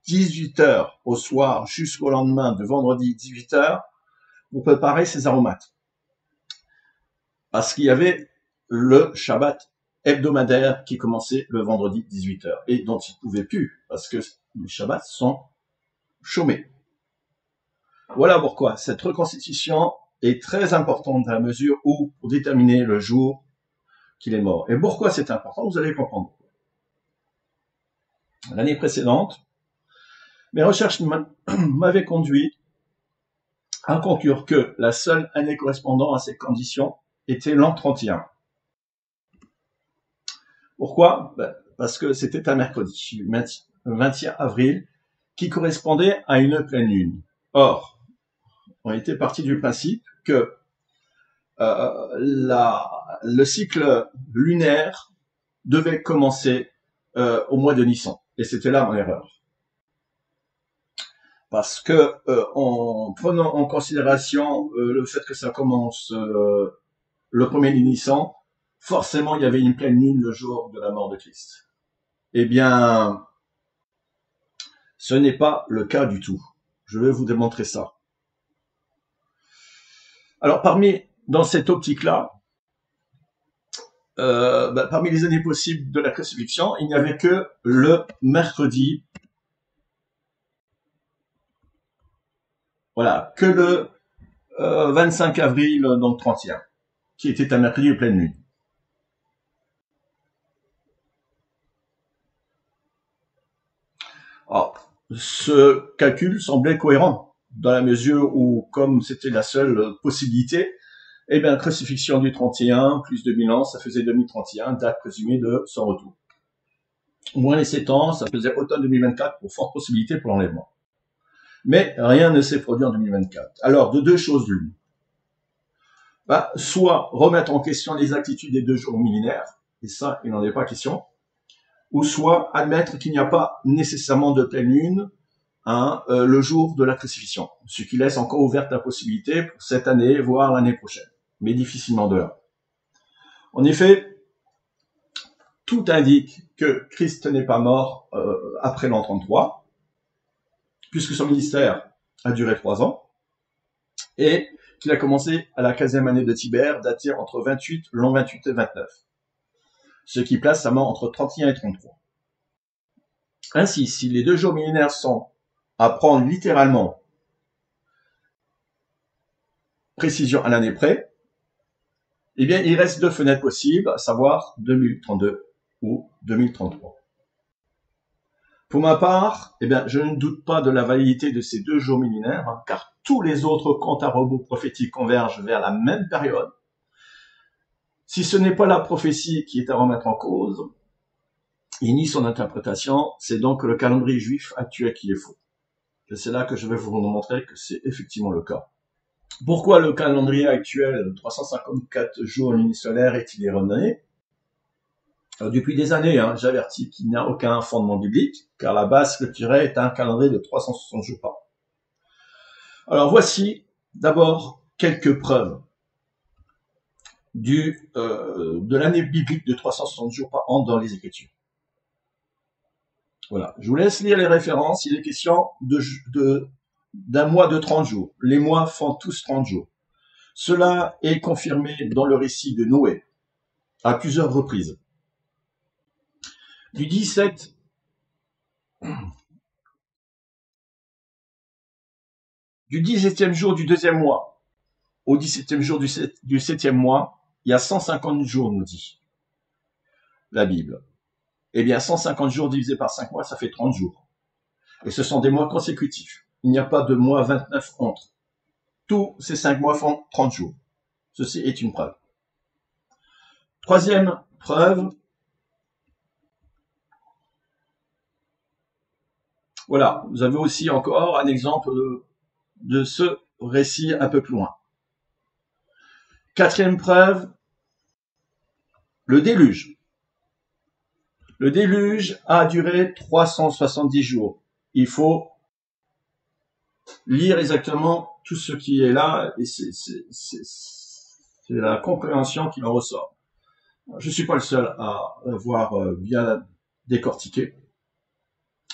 18h au soir jusqu'au lendemain de vendredi 18h pour préparer ces aromates. Parce qu'il y avait le Shabbat hebdomadaire qui commençait le vendredi 18h et dont ils ne pouvaient plus parce que les Shabbats sont chômés. Voilà pourquoi cette reconstitution est très importante dans la mesure où, pour déterminer le jour qu'il est mort. Et pourquoi c'est important, vous allez comprendre. L'année précédente, mes recherches m'avaient conduit à conclure que la seule année correspondant à ces conditions était l'an 31. Pourquoi? Parce que c'était un mercredi, le 21 avril, qui correspondait à une pleine lune. Or, on était parti du principe que le cycle lunaire devait commencer au mois de Nissan. Et c'était là mon erreur. Parce que en prenant en considération le fait que ça commence le 1er de Nissan, forcément il y avait une pleine lune le jour de la mort de Christ. Eh bien, ce n'est pas le cas du tout. Je vais vous démontrer ça. Alors, dans cette optique-là, parmi les années possibles de la crucifixion, il n'y avait que le mercredi, voilà, que le 25 avril, donc 31, qui était un mercredi de pleine lune. Alors, ce calcul semblait cohérent, dans la mesure où, comme c'était la seule possibilité, eh bien, crucifixion du 31, plus 2000 ans, ça faisait 2031, date présumée de son retour. Moins les 7 ans, ça faisait automne 2024, pour forte possibilité pour l'enlèvement. Mais rien ne s'est produit en 2024. Alors, de 2 choses l'une. Soit remettre en question l'exactitude des 2 jours millénaires, et ça, il n'en est pas question, ou soit admettre qu'il n'y a pas nécessairement de pleine lune le jour de la crucifixion, ce qui laisse encore ouverte la possibilité pour cette année, voire l'année prochaine, mais difficilement de là. En effet, tout indique que Christ n'est pas mort après l'an 33, puisque son ministère a duré 3 ans, et qu'il a commencé à la 15e année de Tibère, datée entre l'an 28 et 29, ce qui place sa mort entre 31 et 33. Ainsi, si les 2 jours millénaires sont à prendre littéralement précision à l'année près, eh bien, il reste 2 fenêtres possibles, à savoir 2032 ou 2033. Pour ma part, eh bien, je ne doute pas de la validité de ces 2 jours millénaires, car tous les autres comptes à rebours prophétiques convergent vers la même période. Si ce n'est pas la prophétie qui est à remettre en cause, et ni son interprétation, c'est donc le calendrier juif actuel qui est faux. Et c'est là que je vais vous montrer que c'est effectivement le cas. Pourquoi le calendrier actuel de 354 jours lunisolaires est-il erroné? Depuis des années, j'avertis qu'il n'y a aucun fondement biblique, car la base scripturaire est un calendrier de 360 jours par an. Alors voici d'abord quelques preuves de l'année biblique de 360 jours par an dans les Écritures. Voilà, je vous laisse lire les références. Il est question d'un mois de 30 jours. Les mois font tous 30 jours. Cela est confirmé dans le récit de Noé, à plusieurs reprises. Du 17 du 17e jour du 2e mois au 17e jour du 7e mois, il y a 150 jours, nous dit la Bible. Eh bien, 150 jours divisé par 5 mois, ça fait 30 jours. Et ce sont des mois consécutifs. Il n'y a pas de mois 29 entre. Tous ces 5 mois font 30 jours. Ceci est une preuve. 3e preuve. Voilà, vous avez aussi encore un exemple de ce récit un peu plus loin. Quatrième preuve, le déluge. Le déluge a duré 370 jours. Il faut lire exactement tout ce qui est là, et c'est la compréhension qui en ressort. Je ne suis pas le seul à avoir bien décortiqué.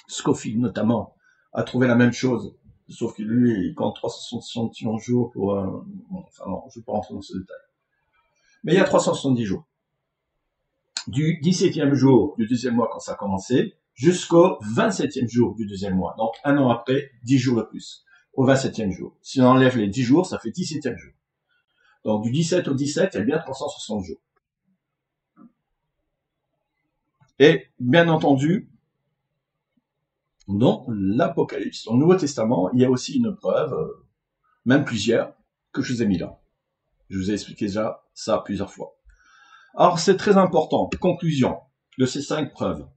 Scofield, notamment, a trouvé la même chose, sauf que lui, il compte 371 jours pour... enfin non, je ne vais pas rentrer dans ce détail. Mais il y a 370 jours. Du 17e jour du deuxième mois, quand ça a commencé, jusqu'au 27e jour du deuxième mois. Donc, un an après, 10 jours de plus, au 27e jour. Si on enlève les 10 jours, ça fait 17e jour. Donc, du 17 au 17, il y a bien 360 jours. Et, bien entendu, dans l'Apocalypse, dans le Nouveau Testament, il y a aussi une preuve, même plusieurs, que je vous ai mis là. Je vous ai expliqué déjà ça plusieurs fois. Alors, c'est très important. Conclusion de ces 5 preuves.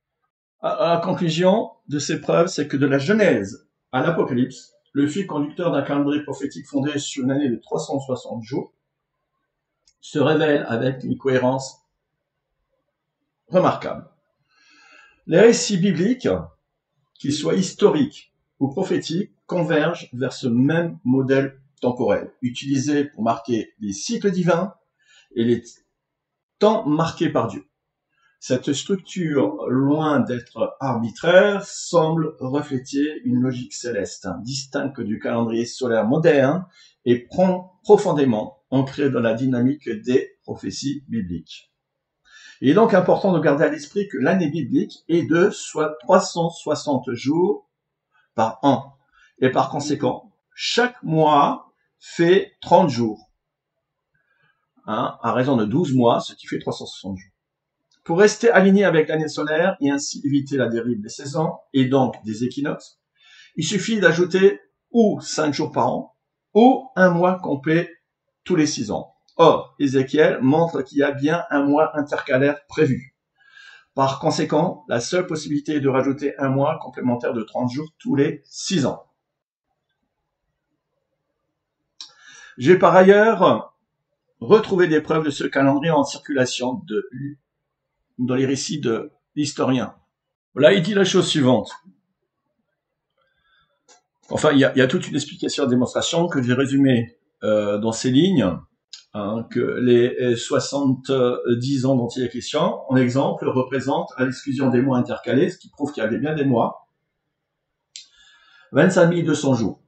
La conclusion de ces preuves, c'est que de la Genèse à l'Apocalypse, le fil conducteur d'un calendrier prophétique fondé sur une année de 360 jours se révèle avec une cohérence remarquable. Les récits bibliques, qu'ils soient historiques ou prophétiques, convergent vers ce même modèle temporel, utilisé pour marquer les cycles divins et les temps marqués par Dieu. Cette structure, loin d'être arbitraire, semble refléter une logique céleste, distincte du calendrier solaire moderne et profondément ancrée dans la dynamique des prophéties bibliques. Il est donc important de garder à l'esprit que l'année biblique est de soit 360 jours par an. Et par conséquent, chaque mois fait 30 jours. À raison de 12 mois, ce qui fait 360 jours. Pour rester aligné avec l'année solaire et ainsi éviter la dérive des saisons et donc des équinoxes, il suffit d'ajouter ou 5 jours par an ou un mois complet tous les 6 ans. Or, Ézéchiel montre qu'il y a bien un mois intercalaire prévu. Par conséquent, la seule possibilité est de rajouter un mois complémentaire de 30 jours tous les 6 ans. J'ai par ailleurs retrouvé des preuves de ce calendrier en circulation dans les récits de l'historien. Là, il dit la chose suivante. Enfin, il y a toute une explication et démonstration que j'ai résumée dans ces lignes, que les 70 ans dont il est question, en exemple, représentent, à l'exclusion des mois intercalés, ce qui prouve qu'il y avait bien des mois, 25 200 jours.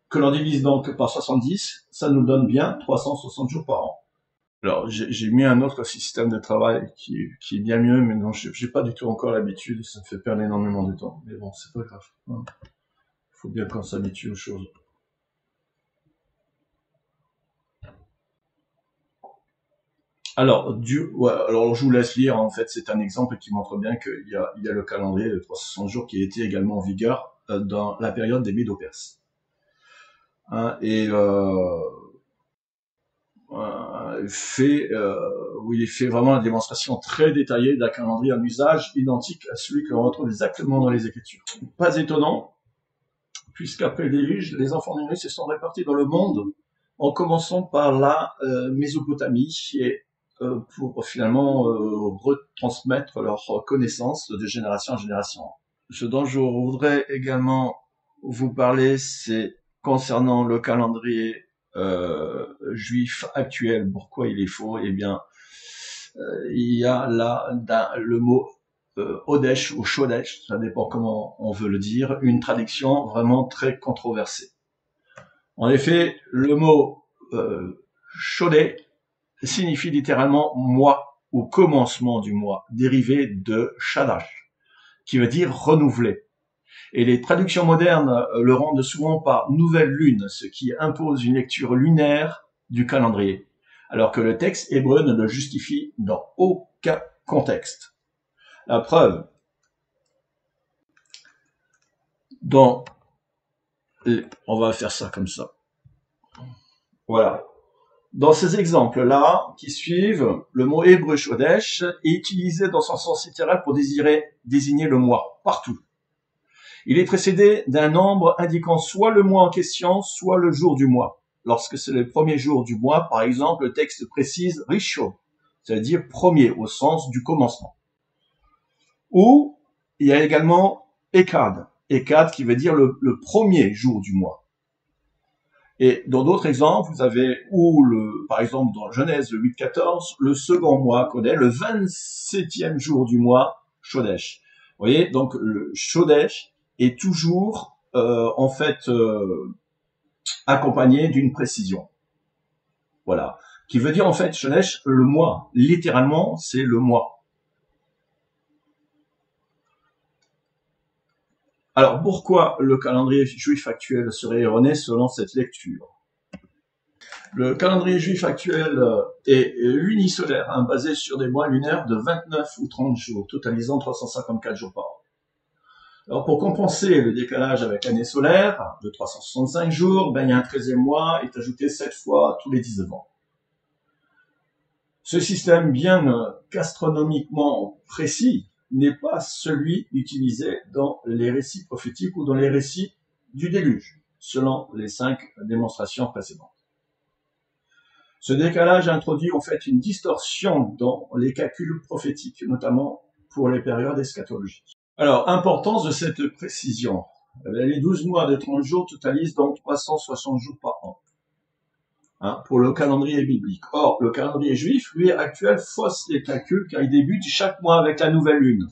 Que l'on divise donc par 70, ça nous donne bien 360 jours par an. Alors, j'ai mis un autre système de travail qui est bien mieux, mais non, j'ai pas du tout encore l'habitude, ça me fait perdre énormément de temps. Mais bon, c'est pas grave. Il faut bien qu'on s'habitue aux choses. Alors, alors je vous laisse lire, en fait, c'est un exemple qui montre bien qu'il y a le calendrier de 360 jours qui a été également en vigueur dans la période des Médo-Perses. Où il fait vraiment la démonstration très détaillée d'un calendrier en usage identique à celui que l'on retrouve exactement dans les Écritures. Pas étonnant, puisqu'après le déluge, les enfants de Noé se sont répartis dans le monde, en commençant par la Mésopotamie, et pour finalement retransmettre leurs connaissances de génération en génération. Ce dont je voudrais également vous parler, c'est concernant le calendrier juif actuel. Pourquoi il est faux? Eh bien, il y a là le mot Odesh ou Shodesh, ça dépend comment on veut le dire, une traduction vraiment très controversée. En effet, le mot Shodeh signifie littéralement mois ou commencement du mois, dérivé de Shadash, qui veut dire renouveler. Et les traductions modernes le rendent souvent par nouvelle lune, ce qui impose une lecture lunaire du calendrier, alors que le texte hébreu ne le justifie dans aucun contexte. La preuve, on va faire ça comme ça. Voilà. Dans ces exemples-là, qui suivent, le mot hébreu Shodesh est utilisé dans son sens littéral pour désigner le mois, partout. Il est précédé d'un nombre indiquant soit le mois en question, soit le jour du mois. lorsque c'est le premier jour du mois, par exemple, le texte précise Rishon, c'est-à-dire premier au sens du commencement. Ou il y a également Ekad, Ekad qui veut dire le premier jour du mois. Et dans d'autres exemples, vous avez par exemple dans Genèse 8-14, le second mois, Kodesh, le 27e jour du mois, Chodesh. Vous voyez, donc le Chodesh est toujours accompagné d'une précision. Voilà. Qui veut dire en fait, Chodesh, le mois. Littéralement, c'est le mois. Alors, pourquoi le calendrier juif actuel serait erroné selon cette lecture? Le calendrier juif actuel est unisolaire, basé sur des mois lunaires de 29 ou 30 jours, totalisant 354 jours par an. Alors, pour compenser le décalage avec l'année solaire de 365 jours, il y a un 13e mois est ajouté 7 fois tous les 19 ans. Ce système, bien qu'astronomiquement précis, n'est pas celui utilisé dans les récits prophétiques ou dans les récits du déluge, selon les 5 démonstrations précédentes. Ce décalage introduit en fait une distorsion dans les calculs prophétiques, notamment pour les périodes eschatologiques. Alors, importance de cette précision. Les 12 mois de 30 jours totalisent donc 360 jours par an. Pour le calendrier biblique. Or, le calendrier juif, lui, actuel, fausse les calculs car il débute chaque mois avec la nouvelle lune.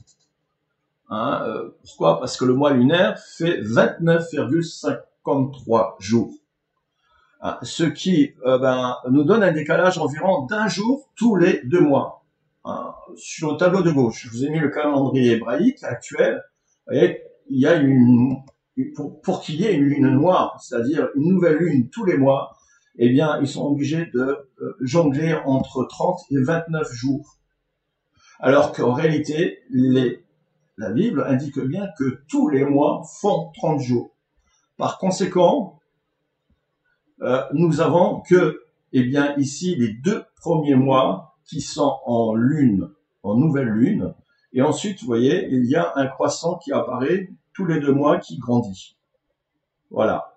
Pourquoi? Parce que le mois lunaire fait 29,53 jours. Ce qui nous donne un décalage environ d'un jour tous les 2 mois. Sur le tableau de gauche, je vous ai mis le calendrier hébraïque actuel. Vous voyez, il y a pour qu'il y ait une lune noire, c'est-à-dire une nouvelle lune tous les mois, eh bien, ils sont obligés de jongler entre 30 et 29 jours. Alors qu'en réalité, la Bible indique bien que tous les mois font 30 jours. Par conséquent, nous avons que, ici, les 2 premiers mois qui sont en nouvelle lune, et ensuite, vous voyez, il y a un croissant qui apparaît tous les 2 mois qui grandit. Voilà.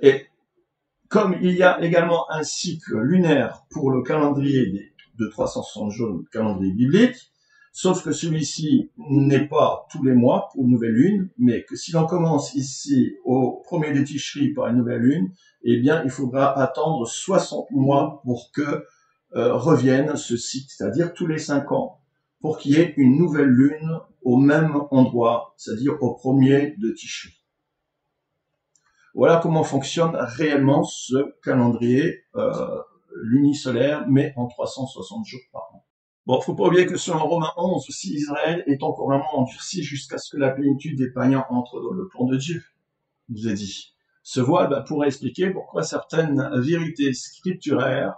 Et comme il y a également un cycle lunaire pour le calendrier de 360 jours, le calendrier biblique, sauf que celui-ci n'est pas tous les mois pour une nouvelle lune, mais que si l'on commence ici au premier des Tishri par une nouvelle lune, il faudra attendre 60 mois pour que revienne ce cycle, c'est-à-dire tous les 5 ans, pour qu'il y ait une nouvelle lune au même endroit, c'est-à-dire au premier de Tishri. Voilà comment fonctionne réellement ce calendrier lunisolaire, mais en 360 jours par an. Bon, faut pas oublier que selon Romains 11, aussi Israël est temporairement endurci jusqu'à ce que la plénitude des païens entre dans le plan de Dieu. Je vous ai dit. Ce voile pourrait expliquer pourquoi certaines vérités scripturaires,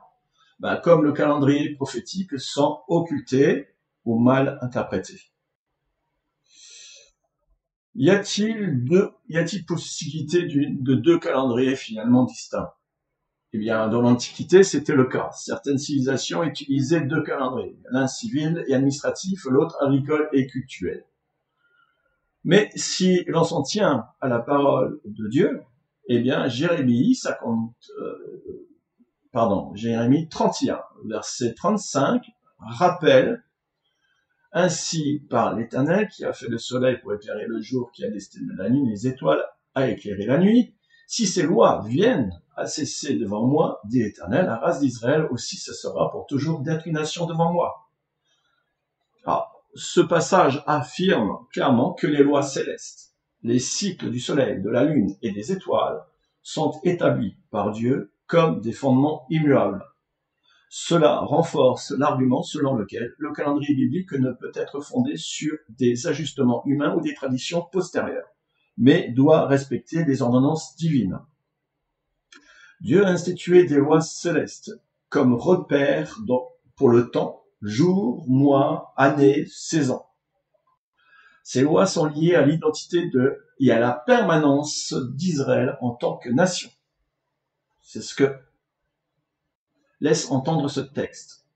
comme le calendrier prophétique, sont occultées ou mal interprétées. Y a-t-il possibilité de 2 calendriers finalement distincts? Dans l'Antiquité, c'était le cas. Certaines civilisations utilisaient 2 calendriers, l'un civil et administratif, l'autre agricole et cultuel. Mais si l'on s'en tient à la parole de Dieu, Jérémie 31, verset 35, rappelle: ainsi par l'Éternel qui a fait le soleil pour éclairer le jour, qui a destiné la nuit, les étoiles à éclairer la nuit. Si ces lois viennent à cesser devant moi, dit l'Éternel, la race d'Israël aussi cessera pour toujours d'être une nation devant moi. Alors, ce passage affirme clairement que les lois célestes, les cycles du soleil, de la lune et des étoiles sont établis par Dieu comme des fondements immuables. Cela renforce l'argument selon lequel le calendrier biblique ne peut être fondé sur des ajustements humains ou des traditions postérieures, mais doit respecter des ordonnances divines. Dieu a institué des lois célestes comme repères pour le temps, jour, mois, année, saison. Ces lois sont liées à l'identité et à la permanence d'Israël en tant que nation. C'est ce que laisse entendre ce texte.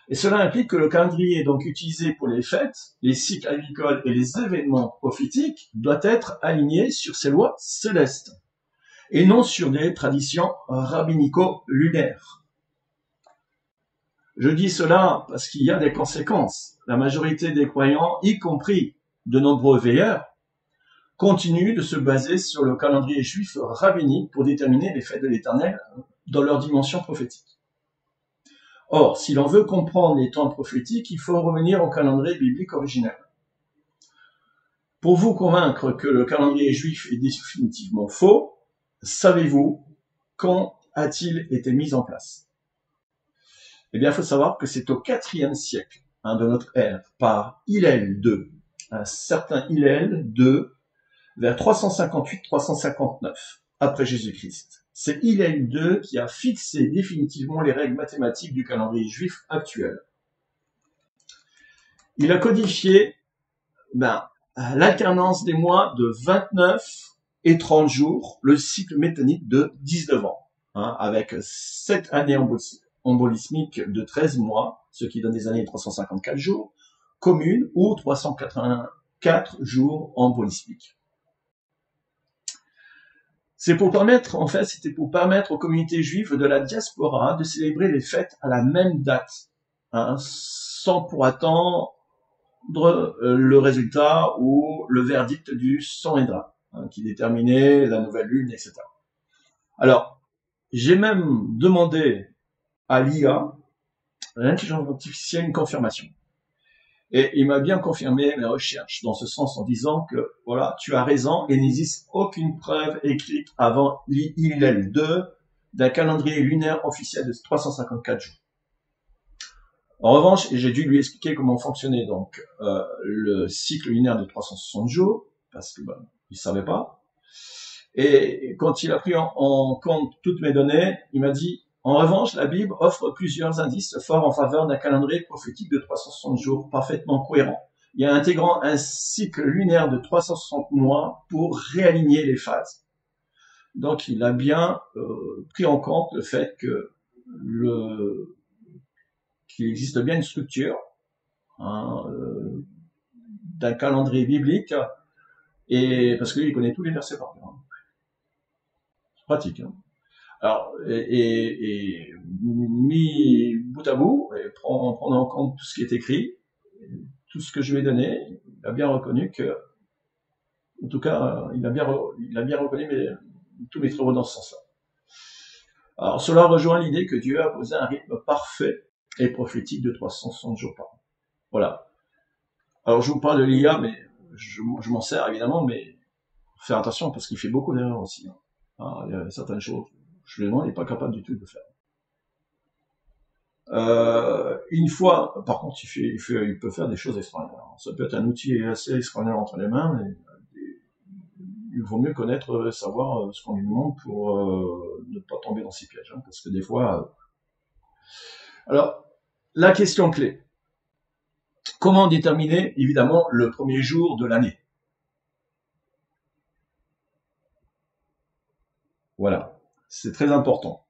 Et cela implique que le calendrier donc utilisé pour les fêtes, les cycles agricoles et les événements prophétiques doit être aligné sur ces lois célestes. et non sur des traditions rabbinico-lunaires. Je dis cela parce qu'il y a des conséquences. La majorité des croyants, y compris de nombreux veilleurs, continuent de se baser sur le calendrier juif rabbinique pour déterminer les fêtes de l'Éternel dans leur dimension prophétique. Or, si l'on veut comprendre les temps prophétiques, il faut revenir au calendrier biblique originel. Pour vous convaincre que le calendrier juif est définitivement faux, savez-vous quand a-t-il été mis en place? Eh bien, il faut savoir que c'est au IVe siècle de notre ère, par Hillel II, un certain Hillel II, vers 358-359, après Jésus-Christ. C'est Hillel II qui a fixé définitivement les règles mathématiques du calendrier juif actuel. Il a codifié l'alternance des mois de 29 et 30 jours, le cycle métonique de 19 ans, avec 7 années embolismiques de 13 mois, ce qui donne des années de 354 jours, communes ou 384 jours embolismiques. C'était pour permettre aux communautés juives de la diaspora de célébrer les fêtes à la même date, sans pour attendre le résultat ou le verdict du Sanhédrin, qui déterminait la nouvelle lune, etc. Alors, j'ai même demandé à l'IA, l'intelligence artificielle, une confirmation. Et il m'a bien confirmé mes recherches dans ce sens en disant que, voilà, tu as raison, il n'existe aucune preuve écrite avant Hillel II d'un calendrier lunaire officiel de 354 jours. En revanche, j'ai dû lui expliquer comment fonctionnait donc le cycle lunaire de 360 jours, parce que il savait pas. Et quand il a pris en compte toutes mes données, il m'a dit: en revanche, la Bible offre plusieurs indices forts en faveur d'un calendrier prophétique de 360 jours parfaitement cohérent, et intégrant un cycle lunaire de 360 mois pour réaligner les phases. Donc, il a bien pris en compte le fait que qu'il existe bien une structure d'un calendrier biblique, et parce qu'il connaît tous les versets par cœur. C'est pratique. Alors, et mis bout à bout, et en prenant en compte tout ce qui est écrit, tout ce que je lui ai donné, il a bien reconnu que, en tout cas, il a bien reconnu tous mes travaux dans ce sens-là. Alors, cela rejoint l'idée que Dieu a posé un rythme parfait et prophétique de 360 jours par an. Voilà. Alors, je vous parle de l'IA, mais je m'en sers évidemment, mais faire attention parce qu'il fait beaucoup d'erreurs aussi. Il y a certaines choses, je lui demande, il n'est pas capable du tout de faire. Une fois, par contre, il peut faire des choses extraordinaires. Ça peut être un outil assez extraordinaire entre les mains, mais il vaut mieux connaître, savoir ce qu'on lui demande pour ne pas tomber dans ces pièges, parce que des fois... Alors, la question clé. Comment déterminer, évidemment, le premier jour de l'année? Voilà, c'est très important.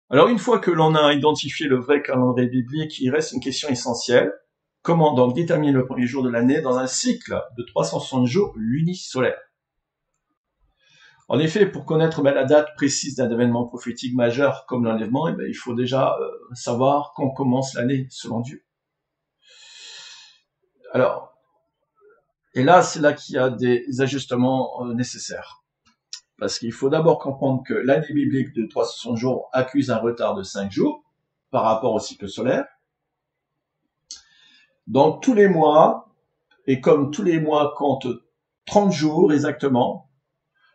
Alors, une fois que l'on a identifié le vrai calendrier biblique, il reste une question essentielle. Comment donc déterminer le premier jour de l'année dans un cycle de 360 jours lunisolaire? En effet, pour connaître la date précise d'un événement prophétique majeur comme l'enlèvement, il faut déjà savoir quand commence l'année selon Dieu. Alors, et là, c'est là qu'il y a des ajustements nécessaires. Parce qu'il faut d'abord comprendre que l'année biblique de 360 jours accuse un retard de 5 jours par rapport au cycle solaire. Donc, tous les mois, et comme tous les mois comptent 30 jours exactement,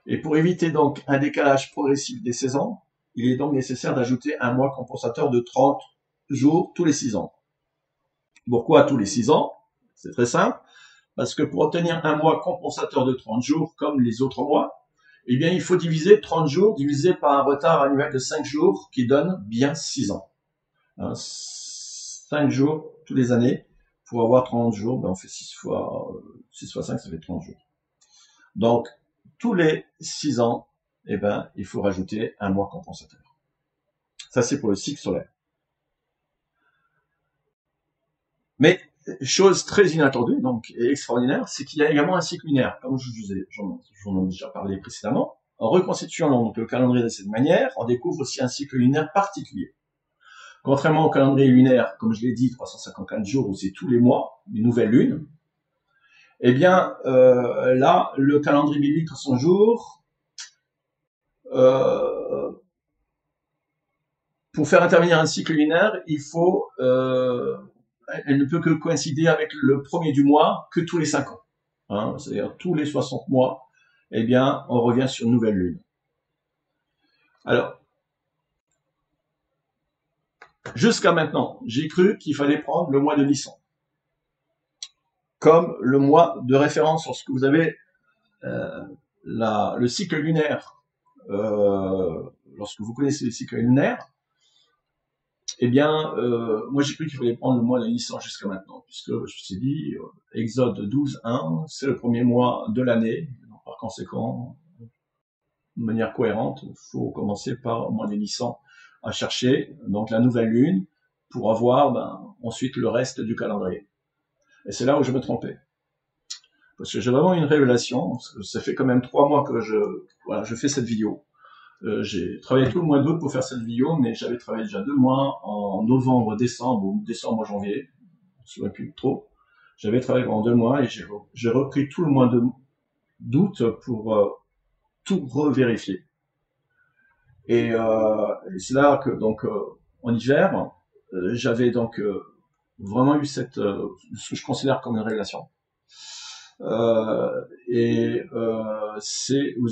et pour éviter donc un décalage progressif des saisons, il est donc nécessaire d'ajouter un mois compensateur de 30 jours tous les 6 ans. Pourquoi tous les 6 ans? C'est très simple, parce que pour obtenir un mois compensateur de 30 jours comme les autres mois, eh bien il faut diviser 30 jours divisé par un retard annuel de 5 jours qui donne bien 6 ans. 5 jours tous les années, pour avoir 30 jours, on fait 6 fois 5, ça fait 30 jours. Donc, tous les 6 ans, il faut rajouter un mois compensateur. Ça, c'est pour le cycle solaire. Mais chose très inattendue, donc et extraordinaire, c'est qu'il y a également un cycle lunaire, comme j'en ai déjà parlé précédemment. En reconstituant donc le calendrier de cette manière, on découvre aussi un cycle lunaire particulier. Contrairement au calendrier lunaire, comme je l'ai dit, 354 jours, où c'est tous les mois, une nouvelle lune, eh bien, là, le calendrier biblique 300 jours, pour faire intervenir un cycle lunaire, il faut, elle ne peut que coïncider avec le premier du mois que tous les 5 ans. Hein, c'est-à-dire tous les 60 mois, eh bien, on revient sur une nouvelle lune. Alors, jusqu'à maintenant, j'ai cru qu'il fallait prendre le mois de Nissan comme le mois de référence lorsque vous avez le cycle lunaire. Lorsque vous connaissez le cycle lunaire, eh bien, moi j'ai cru qu'il fallait prendre le mois de Nissan jusqu'à maintenant, puisque je me suis dit, Exode 12:1, c'est le premier mois de l'année. Par conséquent, de manière cohérente, il faut commencer par le mois de Nissan à chercher donc la nouvelle lune pour avoir ensuite le reste du calendrier. Et c'est là où je me trompais. Parce que j'ai vraiment une révélation, ça fait quand même 3 mois que je fais cette vidéo. J'ai travaillé tout le mois d'août pour faire cette vidéo, mais j'avais travaillé déjà 2 mois en novembre, décembre, ou décembre, janvier, je ne me souviens plus trop. J'avais travaillé pendant 2 mois et j'ai repris tout le mois d'août pour tout revérifier. Et c'est là que, donc, en hiver, j'avais donc vraiment eu ce que je considère comme une révélation. Vous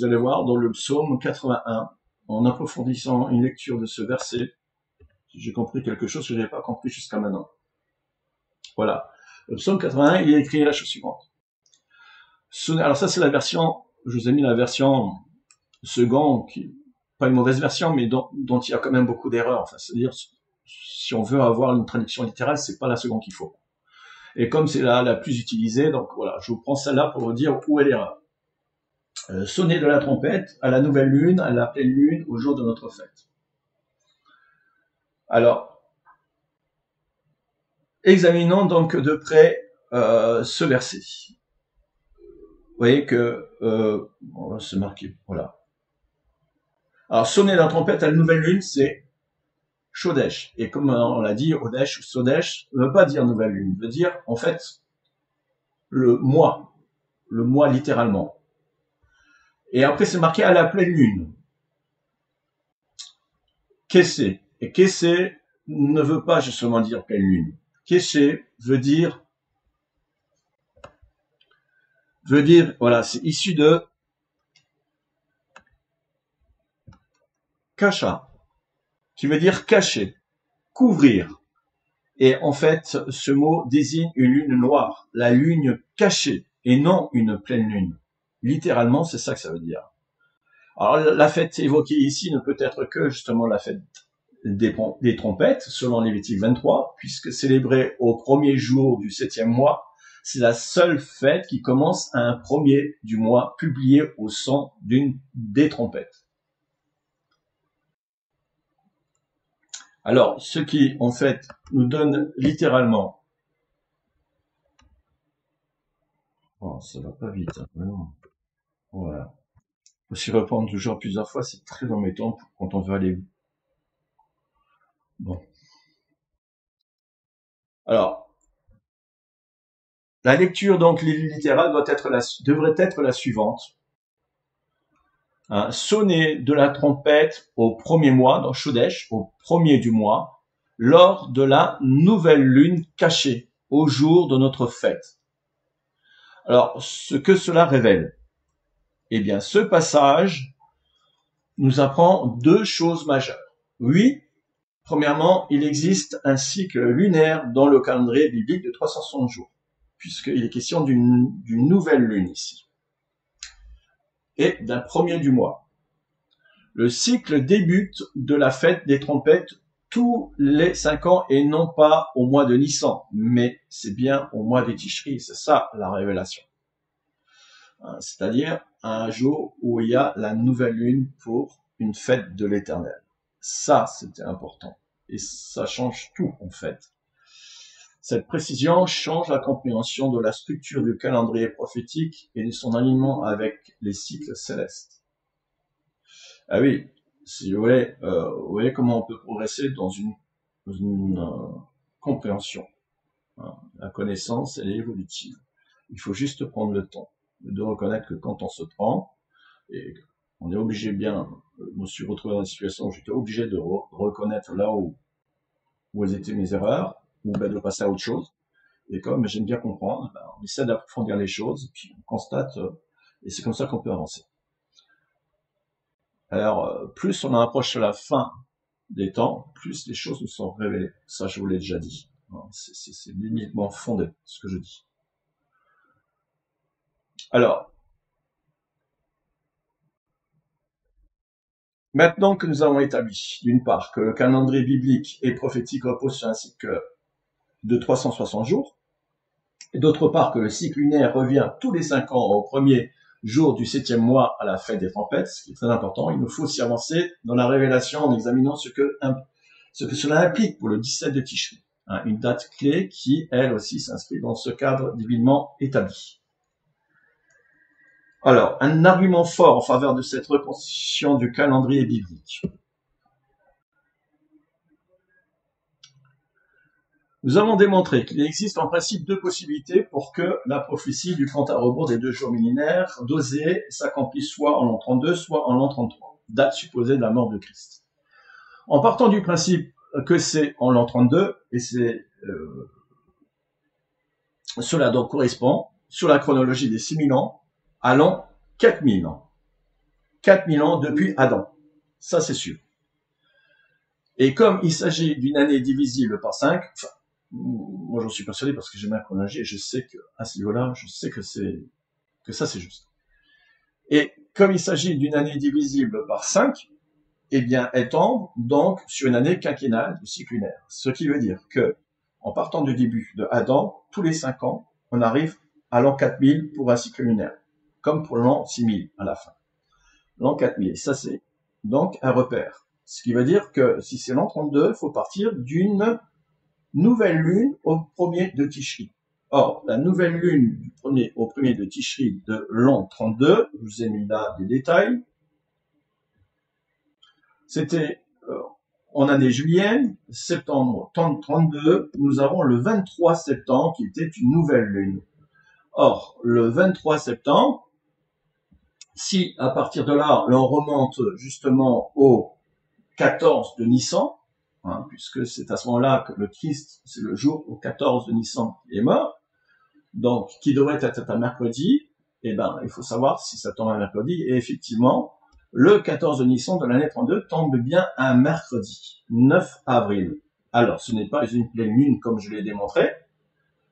allez voir dans le psaume 81, en approfondissant une lecture de ce verset, j'ai compris quelque chose que je n'avais pas compris jusqu'à maintenant. Voilà. Le psaume 81, il est écrit la chose suivante. Alors ça, c'est la version, je vous ai mis la version seconde, qui pas une mauvaise version, mais dont il y a quand même beaucoup d'erreurs. Enfin, c'est-à-dire, si on veut avoir une traduction littérale, c'est pas la seconde qu'il faut. Et comme c'est la plus utilisée, donc voilà, je vous prends celle-là pour vous dire où est l'erreur. Sonner de la trompette à la nouvelle lune, à la pleine lune, au jour de notre fête. Alors, examinons donc de près ce verset. Vous voyez que, c'est marqué, voilà. Alors, sonner de la trompette à la nouvelle lune, c'est Chodesh. Et comme on l'a dit, Odesh ou Sodesh ne veut pas dire nouvelle lune, veut dire, en fait, le mois littéralement. Et après, c'est marqué à la pleine lune. Kessé. Et Kessé ne veut pas justement dire pleine lune. Kessé veut dire, voilà, c'est issu de Kasha, qui veut dire cacher, couvrir. Et en fait, ce mot désigne une lune noire, la lune cachée, et non une pleine lune. Littéralement, c'est ça que ça veut dire. Alors, la fête évoquée ici ne peut être que justement la fête des trompettes, selon Lévitique 23, puisque célébrée au premier jour du 7e mois, c'est la seule fête qui commence à un premier du mois, publié au son des trompettes. Alors, ce qui, en fait, nous donne littéralement... Oh, ça va pas vite, hein, vraiment. Voilà. Faut s'y reprendre toujours plusieurs fois, c'est très embêtant quand on veut aller... Bon. Alors, la lecture donc littérale devrait être la suivante. Sonner de la trompette au premier mois, dans Chodesh, au premier du mois, lors de la nouvelle lune cachée, au jour de notre fête. Alors, ce que cela révèle, eh bien, ce passage nous apprend 2 choses majeures. Oui, premièrement, il existe un cycle lunaire dans le calendrier biblique de 360 jours, puisqu'il est question d'une nouvelle lune ici, et d'un premier du mois. Le cycle débute de la fête des trompettes tous les 5 ans et non pas au mois de Nissan, mais c'est bien au mois des Tishri, c'est ça la révélation. C'est-à-dire un jour où il y a la nouvelle lune pour une fête de l'Éternel. Ça, c'était important. Et ça change tout, en fait. Cette précision change la compréhension de la structure du calendrier prophétique et de son alignement avec les cycles célestes. Ah oui, si vous voyez comment on peut progresser dans une compréhension. Hein. La connaissance, elle est évolutive. Il faut juste prendre le temps de reconnaître que quand on se prend, et on est obligé bien, je me suis retrouvé dans une situation où j'étais obligé de reconnaître là où étaient mes erreurs, ou ben de passer à autre chose. Et comme j'aime bien comprendre, ben, on essaie d'approfondir les choses, et puis on constate, et c'est comme ça qu'on peut avancer. Alors, plus on approche la fin des temps, plus les choses nous sont révélées. Ça, je vous l'ai déjà dit. C'est limitement fondé, ce que je dis. Alors, maintenant que nous avons établi, d'une part, que le calendrier biblique et prophétique repose sur un cycle de 360 jours, et d'autre part que le cycle lunaire revient tous les 5 ans au premier jour du 7e mois à la fête des tempêtes, ce qui est très important, il nous faut s'y avancer dans la révélation en examinant ce que cela implique pour le 17 de Tishri, hein, une date clé qui, elle aussi, s'inscrit dans ce cadre divinement établi. Alors, un argument fort en faveur de cette reconstitution du calendrier biblique. Nous avons démontré qu'il existe en principe deux possibilités pour que la prophétie du compte à rebours des 2 jours millénaires d'Osée s'accomplisse soit en l'an 32, soit en l'an 33, date supposée de la mort de Christ. En partant du principe que c'est en l'an 32, et cela donc correspond, sur la chronologie des 6000 ans, à l'an 4000 ans. 4000 ans depuis Adam. Ça, c'est sûr. Et comme il s'agit d'une année divisible par 5, enfin, moi j'en suis persuadé parce que j'ai ma chronologie et je sais que à ce niveau-là, je sais que ça c'est juste. Et comme il s'agit d'une année divisible par 5, eh bien elle tombe donc sur une année quinquennale du cycle lunaire. Ce qui veut dire que en partant du début de Adam, tous les 5 ans, on arrive à l'an 4000 pour un cycle lunaire, comme pour l'an 6000 à la fin. L'an 4000, ça c'est donc un repère. Ce qui veut dire que si c'est l'an 32, il faut partir d'une nouvelle lune au premier de Tishri. Or, la nouvelle lune du premier au premier de Tishri de l'an 32, je vous ai mis là des détails, c'était en année julienne, septembre 32, nous avons le 23 septembre qui était une nouvelle lune. Or, le 23 septembre, si à partir de là, l'on remonte justement au 14 de Nissan, hein, puisque c'est à ce moment-là que le Christ, c'est le jour au 14 de Nissan qui est mort, donc qui devrait être un mercredi, eh ben, il faut savoir si ça tombe un mercredi, et effectivement, le 14 de Nissan de l'année 32 tombe bien un mercredi, 9 avril. Alors, ce n'est pas une pleine lune comme je l'ai démontré,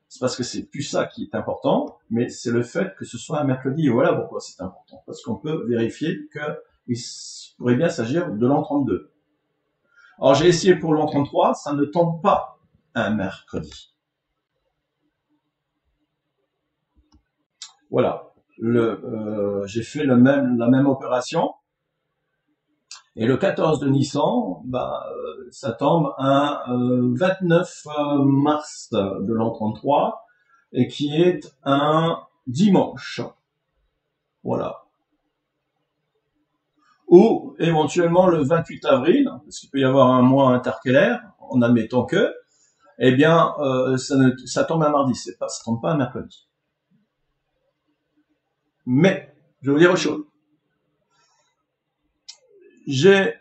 c'est parce que c'est plus ça qui est important, mais c'est le fait que ce soit un mercredi, et voilà pourquoi c'est important, parce qu'on peut vérifier qu'il pourrait bien s'agir de l'an 32. Alors j'ai essayé pour l'an 33, ça ne tombe pas un mercredi. Voilà, j'ai fait la même opération. Et le 14 de Nissan, ça tombe un 29 mars de l'an 33, et qui est un dimanche. Voilà. Ou éventuellement le 28 avril, parce qu'il peut y avoir un mois intercalaire, en admettant que, eh bien, ça tombe un mardi, ça tombe pas un mercredi. Mais, je vais vous dire autre chose. J'ai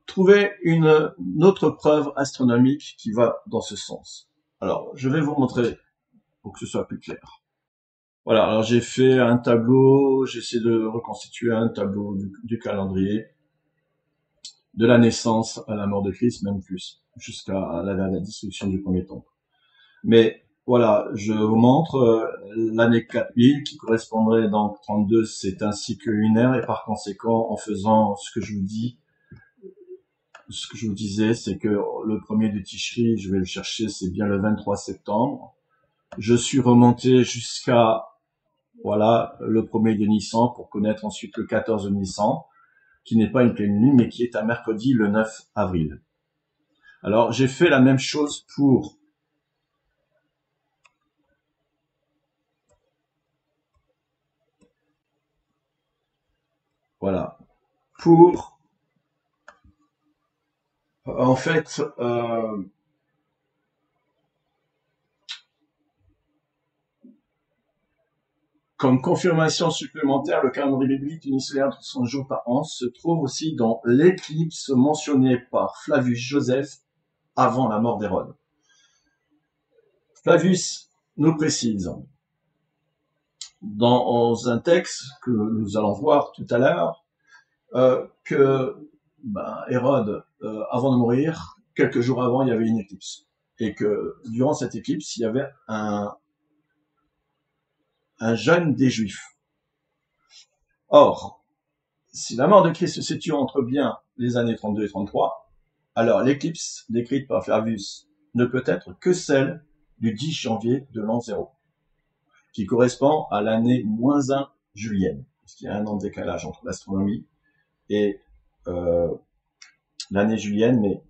trouvé une autre preuve astronomique qui va dans ce sens. Alors, je vais vous montrer pour que ce soit plus clair. Voilà, alors j'ai fait un tableau, j'essaie de reconstituer un tableau du calendrier, de la naissance à la mort de Christ, même plus, jusqu'à la destruction du premier temple. Mais voilà, je vous montre l'année 4000 qui correspondrait donc 32, c'est un cycle lunaire, et par conséquent, en faisant ce que je vous disais, c'est que le premier de Tishri, je vais le chercher, c'est bien le 23 septembre. Je suis remonté jusqu'à, voilà, le premier de Nissan pour connaître ensuite le 14 de Nissan, qui n'est pas une pleine lune, mais qui est un mercredi le 9 avril. Alors, j'ai fait la même chose pour Voilà. Pour, en fait, comme confirmation supplémentaire, le calendrier biblique unisolaire de 300 jours par an se trouve aussi dans l'éclipse mentionnée par Flavius Joseph avant la mort d'Hérode. Flavius nous précise dans un texte que nous allons voir tout à l'heure que Hérode, avant de mourir, quelques jours avant, il y avait une éclipse. Et que durant cette éclipse, il y avait un jeûne des Juifs. Or, si la mort de Christ se situe entre bien les années 32 et 33, alors l'éclipse décrite par Flavius ne peut être que celle du 10 janvier de l'an 0, qui correspond à l'année -1 julienne, parce qu'il y a un an de décalage entre l'astronomie et l'année julienne, mais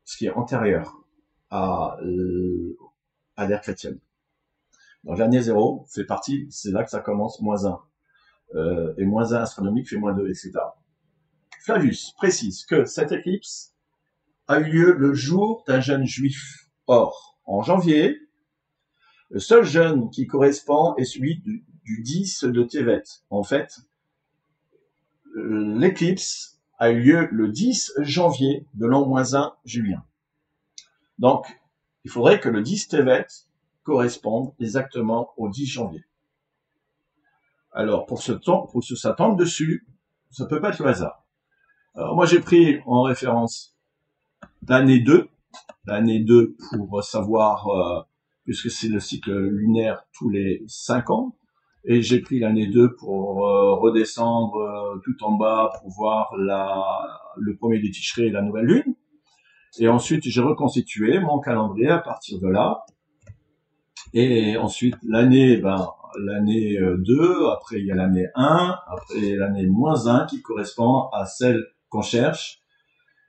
ce qui est antérieur à l'ère chrétienne. Donc l'année 0 fait partie, c'est là que ça commence, -1. Et -1 astronomique fait -2, etc. Flavius précise que cette éclipse a eu lieu le jour d'un jeûne juif. Or, en janvier, le seul jeûne qui correspond est celui du 10 de Tevet. En fait, l'éclipse a eu lieu le 10 janvier de l'an -1 julien. Donc, il faudrait que le 10 Tevet corresponde exactement au 10 janvier. Alors, pour que ça tombe dessus, ça peut pas être le hasard. Alors, moi, j'ai pris en référence l'année 2 pour savoir, puisque c'est le cycle lunaire tous les 5 ans, et j'ai pris l'année 2 pour redescendre tout en bas pour voir le premier des Tishré et la nouvelle lune. Et ensuite, j'ai reconstitué mon calendrier à partir de là. Et ensuite, l'année 2, après il y a l'année 1, après l'année -1 qui correspond à celle qu'on cherche.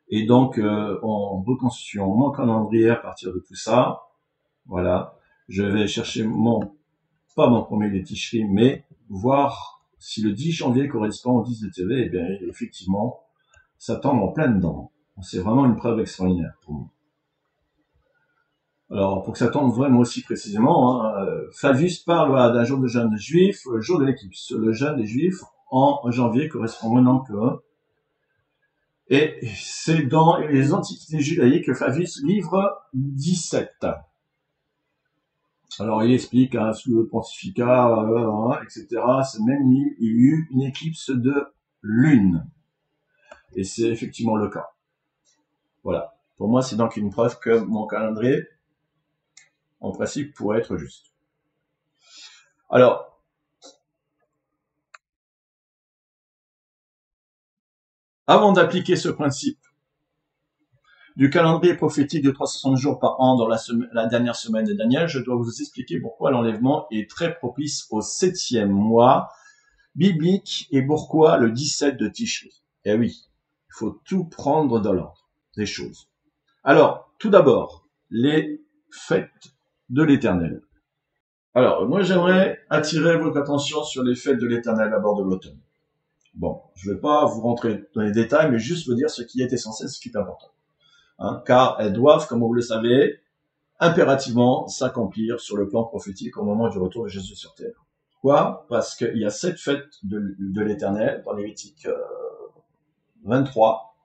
Et donc, en reconstituant mon calendrier à partir de tout ça, voilà, je vais chercher pas mon premier des Tishri, mais voir si le 10 janvier correspond au 10 de TV, et bien, effectivement, ça tombe en plein dedans. C'est vraiment une preuve extraordinaire pour moi. Alors, pour que ça tombe vraiment aussi précisément, Flavius parle d'un jour de jeûne juif, le jour de l'éclipse. Le jeûne des Juifs en janvier correspond maintenant que et c'est dans les Antiquités judaïques que Flavius livre 17. Alors, il explique, sous le pontificat, etc., c'est même il y a eu une éclipse de lune. Et c'est effectivement le cas. Voilà. Pour moi, c'est donc une preuve que mon calendrier, en principe, pourrait être juste. Alors, avant d'appliquer ce principe du calendrier prophétique de 360 jours par an dans la dernière semaine de Daniel, je dois vous expliquer pourquoi l'enlèvement est très propice au 7e mois biblique et pourquoi le 17 de Tishri. Eh oui, il faut tout prendre dans l'ordre des choses. Alors, tout d'abord, les fêtes de l'Éternel. Alors, moi j'aimerais attirer votre attention sur les fêtes de l'Éternel à bord de l'automne. Bon, je ne vais pas vous rentrer dans les détails, mais juste vous dire ce qui est essentiel, ce qui est important. Car elles doivent, comme vous le savez, impérativement s'accomplir sur le plan prophétique au moment du retour de Jésus sur terre. Pourquoi ? Parce qu'il y a 7 fêtes de l'Éternel dans Lévitique 23,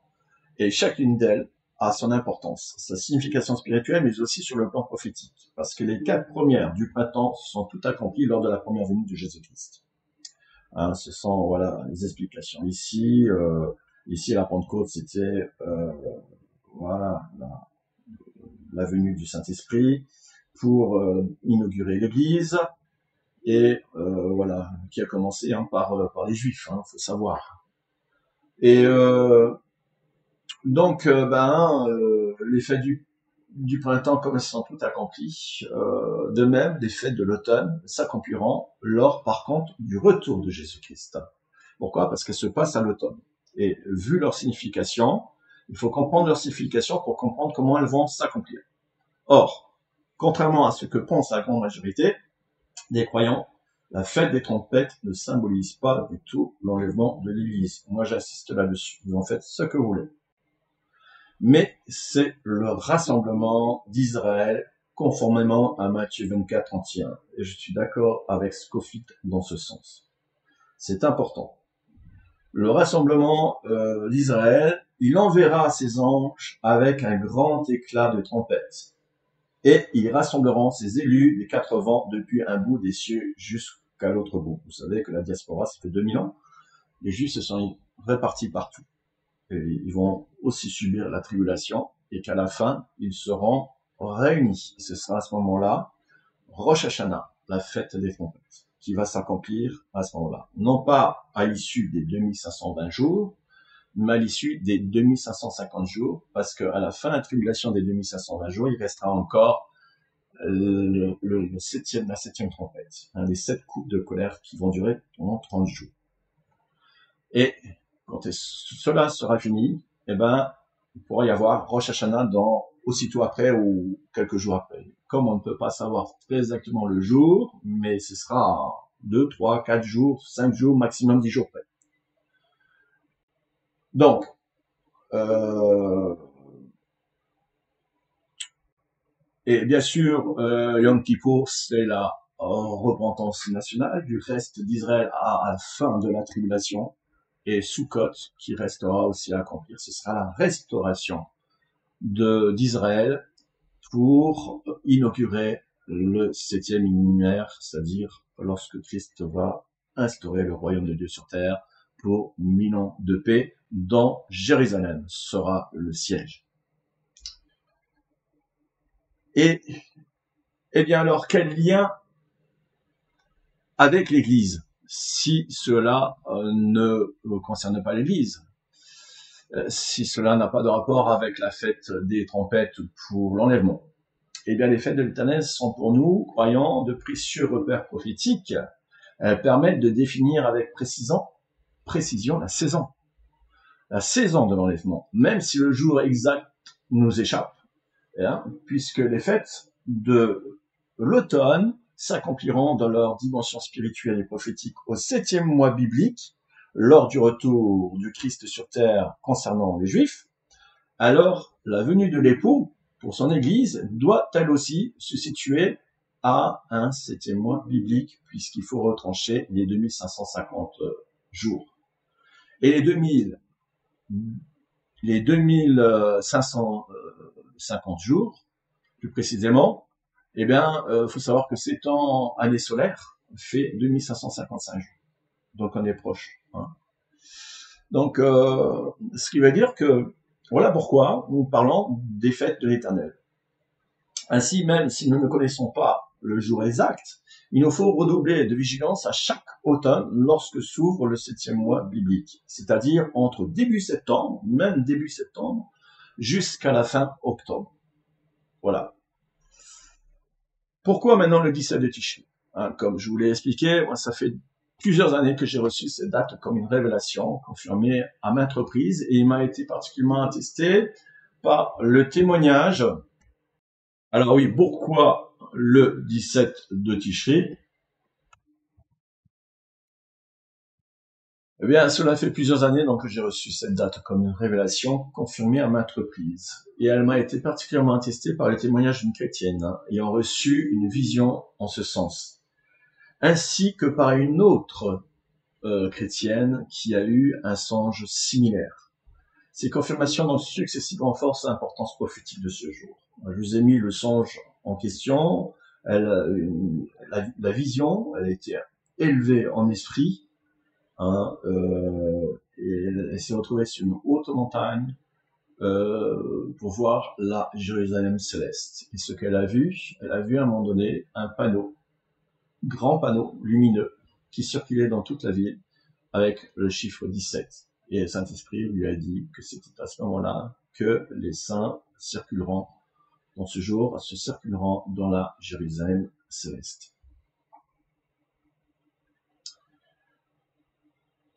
et chacune d'elles a son importance, sa signification spirituelle, mais aussi sur le plan prophétique. Parce que les 4 premières du printemps sont toutes accomplies lors de la première venue de Jésus-Christ. Ce sont voilà les explications. Ici la Pentecôte, c'était voilà la venue du Saint-Esprit pour inaugurer l'Église et voilà qui a commencé par les Juifs, faut savoir. Et donc les fêtes du printemps, comme elles sont toutes accomplies, de même les fêtes de l'automne s'accompliront lors par contre du retour de Jésus-Christ. Pourquoi ? Parce qu'elles se passent à l'automne. Et vu leur signification, il faut comprendre leur signification pour comprendre comment elles vont s'accomplir. Or, contrairement à ce que pense la grande majorité des croyants, La fête des trompettes ne symbolise pas du tout l'enlèvement de l'Église. Moi, j'insiste là-dessus. Vous en faites ce que vous voulez. Mais c'est le rassemblement d'Israël conformément à Matthieu 24, 31. Et je suis d'accord avec Scofield dans ce sens. C'est important. Le rassemblement d'Israël, il enverra ses anges avec un grand éclat de trompette. Et ils rassembleront ses élus des quatre vents depuis un bout des cieux jusqu'à l'autre bout. Vous savez que la diaspora, ça fait 2000 ans. Les Juifs se sont répartis partout. Et ils vont aussi subir la tribulation et qu'à la fin, ils seront réunis. Ce sera à ce moment-là Rosh Hashanah, la fête des trompettes, qui va s'accomplir à ce moment-là. Non pas à l'issue des 2520 jours, mais à l'issue des 2550 jours, parce qu'à la fin de la tribulation des 2520 jours, il restera encore la septième trompette, des 7 coups de colère qui vont durer pendant 30 jours. Et quand cela sera fini, eh ben, il pourra y avoir Rosh Hashanah aussitôt après ou quelques jours après. Comme on ne peut pas savoir très exactement le jour, mais ce sera 2, 3, 4 jours, 5 jours, maximum 10 jours près. Donc, et bien sûr, Yom Kippour, c'est la repentance nationale du reste d'Israël à la fin de la tribulation, et Sukkot, qui restera aussi à accomplir. Ce sera la restauration d'Israël pour inaugurer le 7e millénaire, c'est-à-dire lorsque Christ va instaurer le royaume de Dieu sur terre pour 1000 ans de paix, dont Jérusalem sera le siège. Et bien alors, quel lien avec l'Église, si cela ne concerne pas l'Église, si cela n'a pas de rapport avec la fête des trompettes pour l'enlèvement? Eh bien, les fêtes de l'Éternel sont pour nous, croyants, de précieux repères prophétiques. Elles permettent de définir avec précision la saison de l'enlèvement, même si le jour exact nous échappe, puisque les fêtes de l'automne s'accompliront dans leur dimension spirituelle et prophétique au 7e mois biblique, lors du retour du Christ sur terre concernant les Juifs. Alors, la venue de l'époux pour son Église doit elle aussi se situer à un 7e mois biblique, puisqu'il faut retrancher les 2550 jours. Et les 2550 jours, plus précisément, eh bien, faut savoir que c'est en année solaire, fait 2555 jours. Donc, on est proche. Donc, ce qui veut dire que, voilà pourquoi nous parlons des fêtes de l'Éternel. Ainsi, même si nous ne connaissons pas le jour exact, il nous faut redoubler de vigilance à chaque automne lorsque s'ouvre le 7e mois biblique, c'est-à-dire entre début septembre, même début septembre, jusqu'à la fin octobre. Voilà. Pourquoi maintenant le 17 de Tishri? Comme je vous l'ai expliqué, moi, ça fait plusieurs années que j'ai reçu cette date comme une révélation confirmée à maintes reprises, et il m'a été particulièrement attesté par le témoignage. Alors oui, pourquoi le 17 de Tishri? Eh bien, cela fait plusieurs années donc que j'ai reçu cette date comme une révélation confirmée à maintes reprises. Et elle m'a été particulièrement attestée par le témoignage d'une chrétienne ayant reçu une vision en ce sens, ainsi que par une autre chrétienne qui a eu un songe similaire. Ces confirmations donnent successivement force à l'importance prophétique de ce jour. Je vous ai mis le songe en question. La vision, elle a été élevée en esprit, et elle s'est retrouvée sur une haute montagne pour voir la Jérusalem céleste. Et ce qu'elle a vu à un moment donné un panneau, grand panneau lumineux, qui circulait dans toute la ville avec le chiffre 17. Et le Saint-Esprit lui a dit que c'était à ce moment-là que les saints circuleront dans ce jour, se circuleront dans la Jérusalem céleste.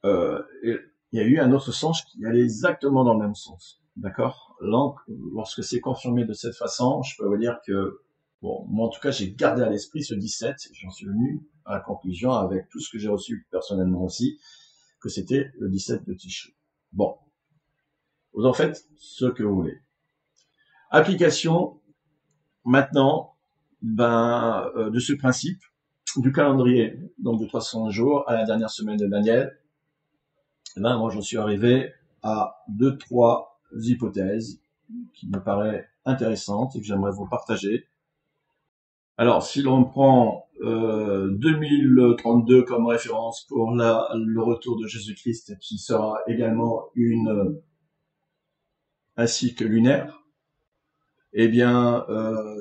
Il y a eu un autre sens qui allait exactement dans le même sens. D'accord? Lorsque c'est confirmé de cette façon, je peux vous dire que Bon, moi en tout cas, j'ai gardé à l'esprit ce 17, et j'en suis venu à la conclusion avec tout ce que j'ai reçu personnellement aussi, que c'était le 17 de Tishri. Bon, vous en faites ce que vous voulez. Application, maintenant, de ce principe, du calendrier, donc de 300 jours à la dernière semaine de Daniel, moi j'en suis arrivé à 2-3 hypothèses qui me paraissent intéressantes et que j'aimerais vous partager. Alors, si l'on prend 2032 comme référence pour le retour de Jésus-Christ, qui sera également un cycle lunaire, eh bien,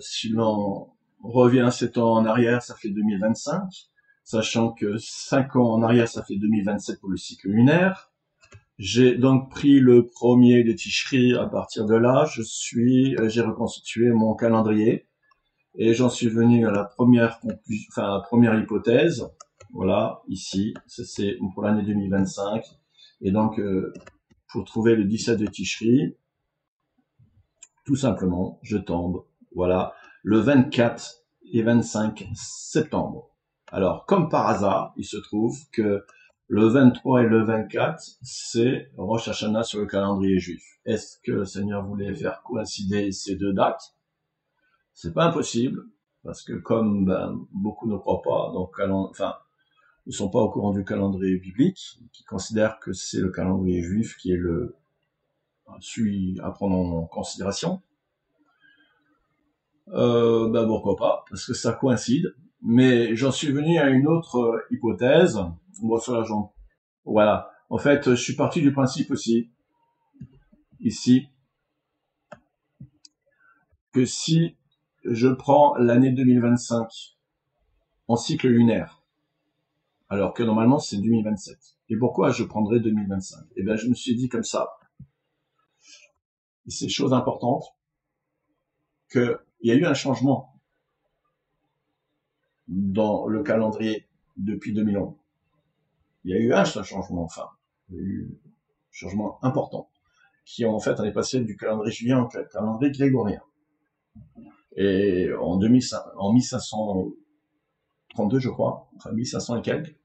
si l'on revient 7 ans en arrière, ça fait 2025, sachant que 5 ans en arrière, ça fait 2027 pour le cycle lunaire. J'ai donc pris le premier de Tishri. À partir de là, j'ai reconstitué mon calendrier et j'en suis venu à la première conclusion, enfin la première hypothèse. Voilà, ici, ça c'est pour l'année 2025. Et donc, pour trouver le 17 de Tishri, tout simplement, je tombe, voilà, le 24 et 25 septembre. Alors, comme par hasard, il se trouve que le 23 et le 24, c'est Rosh Hashanah sur le calendrier juif. Est-ce que le Seigneur voulait faire coïncider ces deux dates? C'est pas impossible, parce que comme beaucoup ne croient pas, donc ne sont pas au courant du calendrier biblique, qui considèrent que c'est le calendrier juif qui est celui à prendre en considération. Pourquoi pas, parce que ça coïncide. Mais j'en suis venu à une autre hypothèse. Voilà. En fait, je suis parti du principe aussi, ici, que si je prends l'année 2025 en cycle lunaire, alors que normalement c'est 2027. Et pourquoi je prendrais 2025? Eh bien, je me suis dit comme ça, et c'est chose importante, qu'il y a eu un changement dans le calendrier depuis 2011. Il y a eu un seul changement, il y a eu un changement important, qui en fait on est passé du calendrier julien au calendrier grégorien. Et en 1532, je crois, enfin 1500 et quelques,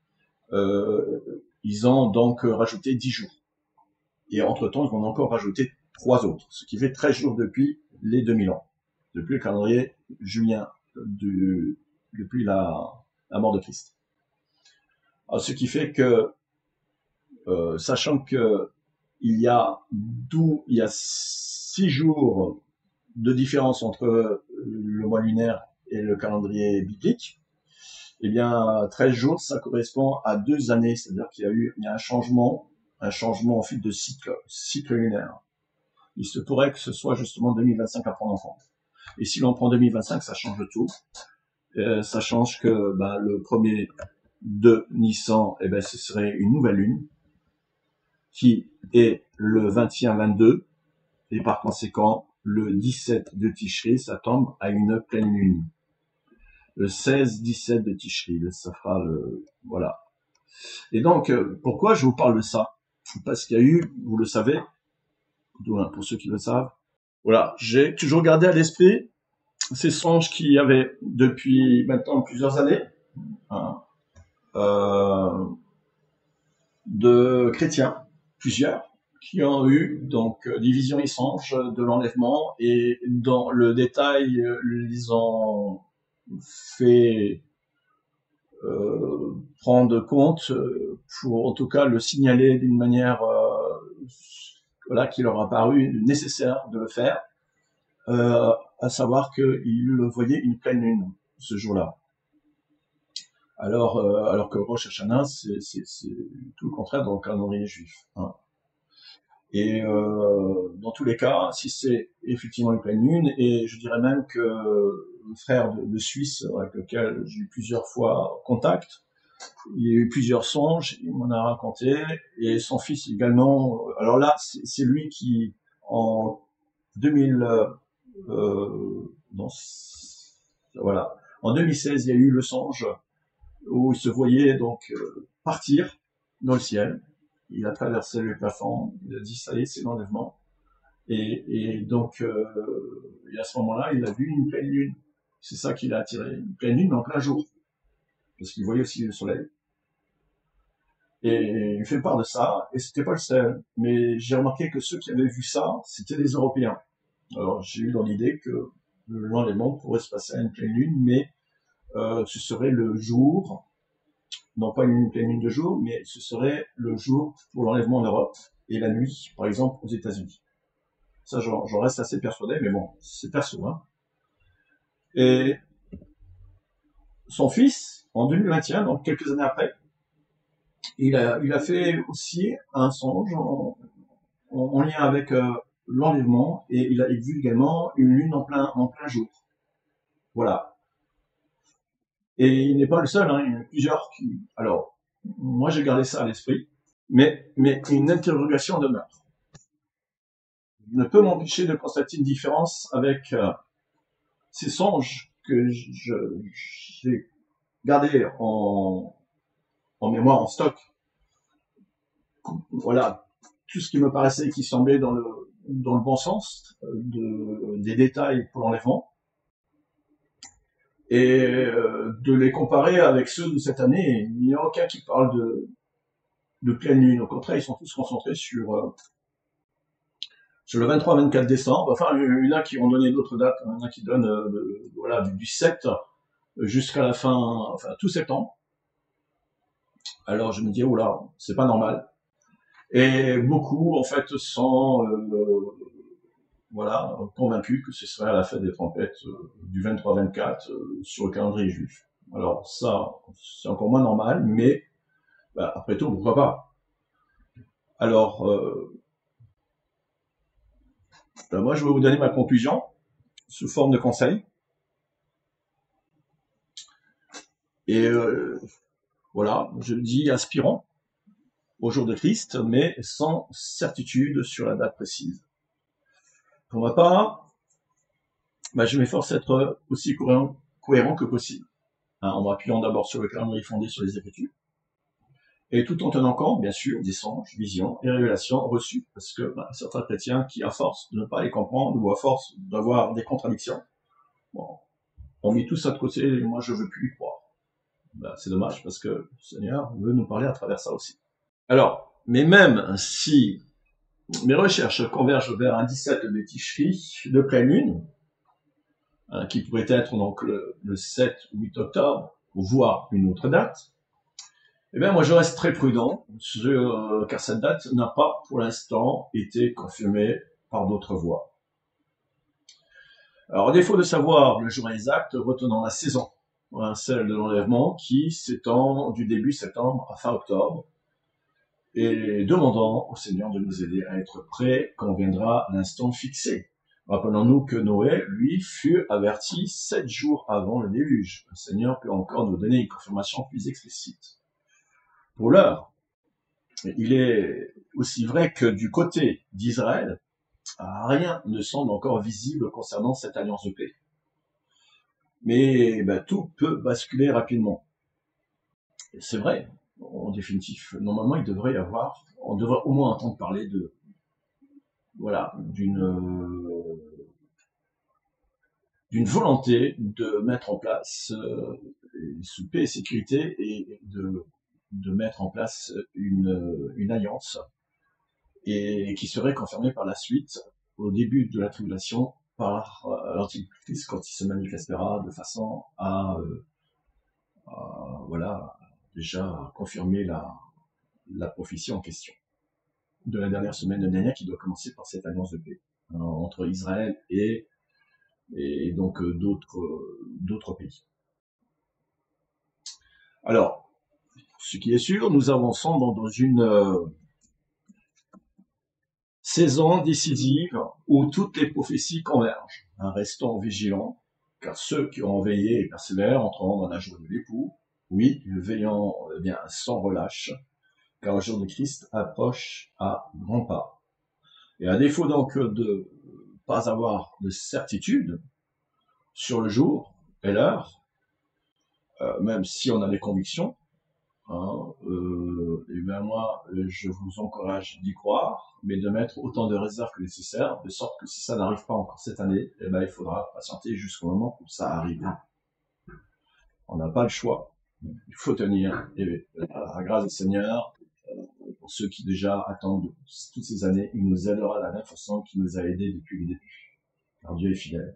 ils ont donc rajouté 10 jours. Et entre-temps, ils vont encore rajouter 3 autres, ce qui fait 13 jours depuis les 2000 ans, depuis le calendrier julien, depuis la mort de Christ. Alors, ce qui fait que, sachant que il y a 6 jours de différence entre le mois lunaire et le calendrier biblique, eh bien, 13 jours, ça correspond à 2 années, c'est-à-dire qu'il y a un changement en fait de cycle lunaire. Il se pourrait que ce soit justement 2025 à prendre en compte. Et si l'on prend 2025, ça change tout. Ça change que le premier de Nissan, ce serait une nouvelle lune qui est le 21-22, et par conséquent, le 17 de Tishri, ça tombe à une pleine lune. Le 16-17 de Tishri, ça fera voilà. Et donc, pourquoi je vous parle de ça? Parce qu'il y a eu, vous le savez, pour ceux qui le savent, voilà, j'ai toujours gardé à l'esprit ces songes qu'il y avait depuis maintenant plusieurs années, hein, de chrétiens, plusieurs, qui ont eu donc des visions et songes de l'enlèvement, et dans le détail, ils ont fait prendre compte pour en tout cas le signaler d'une manière qui leur a paru nécessaire de le faire, à savoir qu'ils voyaient une pleine lune ce jour-là. Alors que Rosh Hashanah, c'est tout le contraire dans le calendrier juif. Hein. Et dans tous les cas, si c'est effectivement une pleine lune, et je dirais même que le frère de Suisse, avec lequel j'ai eu plusieurs fois contact, il y a eu plusieurs songes, il m'en a raconté, et son fils également. Alors là, c'est lui qui, en 2000, voilà, en 2016, il y a eu le songe où il se voyait donc partir dans le ciel. Il a traversé le plafond, il a dit ça y est, c'est l'enlèvement. Et donc, et à ce moment-là, il a vu une pleine lune. C'est ça qui l'a attiré. Une pleine lune, mais en plein jour. Parce qu'il voyait aussi le soleil. Et il fait part de ça, et c'était pas le seul. Mais j'ai remarqué que ceux qui avaient vu ça, c'était des Européens. Alors j'ai eu dans l'idée que l'enlèvement pourrait se passer à une pleine lune, mais ce serait le jour, non pas une pleine lune de jour, mais ce serait le jour pour l'enlèvement en Europe, et la nuit, par exemple, aux États-Unis. Ça, j'en reste assez persuadé, mais bon, c'est perso, hein. Et son fils, en 2021, donc quelques années après, il a fait aussi un songe en lien avec l'enlèvement, et il a vu également une lune en plein jour. Voilà. Et il n'est pas le seul, hein, il y en a plusieurs qui... Alors, moi j'ai gardé ça à l'esprit, mais une interrogation demeure. Je ne peux m'empêcher de constater une différence avec ces songes que j'ai gardés en mémoire, en stock. Voilà, tout ce qui me paraissait, qui semblait dans le bon sens, des détails pour l'enlèvement, et de les comparer avec ceux de cette année. Il n'y a aucun qui parle de pleine lune. Au contraire, ils sont tous concentrés sur le 23-24 décembre. Enfin, il y en a qui ont donné d'autres dates. Il y en a qui donnent voilà, du 7 jusqu'à la fin, enfin tout septembre. Alors je me dis, oh là, c'est pas normal. Et beaucoup, en fait, sont voilà, convaincus que ce serait à la fête des tempêtes du 23-24 sur le calendrier juif. Alors ça, c'est encore moins normal, mais bah, après tout, pourquoi pas. Alors, ben moi, je vais vous donner ma conclusion sous forme de conseil. Et voilà, je le dis aspirant au jour de Christ, mais sans certitude sur la date précise. Pour ma part, ben, je m'efforce d'être aussi cohérent que possible, hein, en m'appuyant d'abord sur le calendrier fondé sur les Écritures, et tout en tenant compte, bien sûr, des songes, visions et révélations reçues, parce que ben, certains chrétiens qui, à force de ne pas les comprendre, ou à force d'avoir des contradictions, bon, ont mis tout ça de côté, et moi je veux plus y croire. Ben, c'est dommage, parce que le Seigneur veut nous parler à travers ça aussi. Alors, mais même si mes recherches convergent vers un 17 de Tishri de pleine lune, hein, qui pourrait être donc le 7 ou 8 octobre, voire une autre date, eh bien, moi, je reste très prudent, car cette date n'a pas, pour l'instant, été confirmée par d'autres voies. Alors, à défaut de savoir le jour exact, retenons la saison, hein, celle de l'enlèvement, qui s'étend du début septembre à fin octobre, et demandant au Seigneur de nous aider à être prêts quand viendra l'instant fixé. Rappelons-nous que Noé, lui, fut averti 7 jours avant le déluge. Le Seigneur peut encore nous donner une confirmation plus explicite. Pour l'heure, il est aussi vrai que du côté d'Israël, rien ne semble encore visible concernant cette alliance de paix. Mais ben, tout peut basculer rapidement. C'est vrai, en définitive. Normalement, on devrait au moins entendre parler de, voilà, d'une volonté de mettre en place sous paix et sécurité, et de mettre en place une alliance, et qui serait confirmée par la suite, au début de la tribulation, par l'Antichrist, quand il se manifestera de façon à voilà, déjà confirmer la prophétie en question de la dernière semaine de Daniel, qui doit commencer par cette alliance de paix, hein, entre Israël et donc d'autres pays. Alors, ce qui est sûr, nous avançons dans une saison décisive où toutes les prophéties convergent. Hein, restons vigilants, car ceux qui ont veillé et persévèrent entreront dans la joie de l'époux. Oui, veillons bien sans relâche, car le jour de Christ approche à grands pas. Et à défaut donc de pas avoir de certitude sur le jour et l'heure, même si on a des convictions, Hein, et bien moi, je vous encourage d'y croire, mais de mettre autant de réserves que nécessaire, de sorte que si ça n'arrive pas encore cette année, eh ben, il faudra patienter jusqu'au moment où ça arrive. On n'a pas le choix. Il faut tenir. Et la grâce du Seigneur, pour ceux qui déjà attendent toutes ces années, il nous aidera de la même façon qu'il nous a aidés depuis le début. Alors Dieu est fidèle.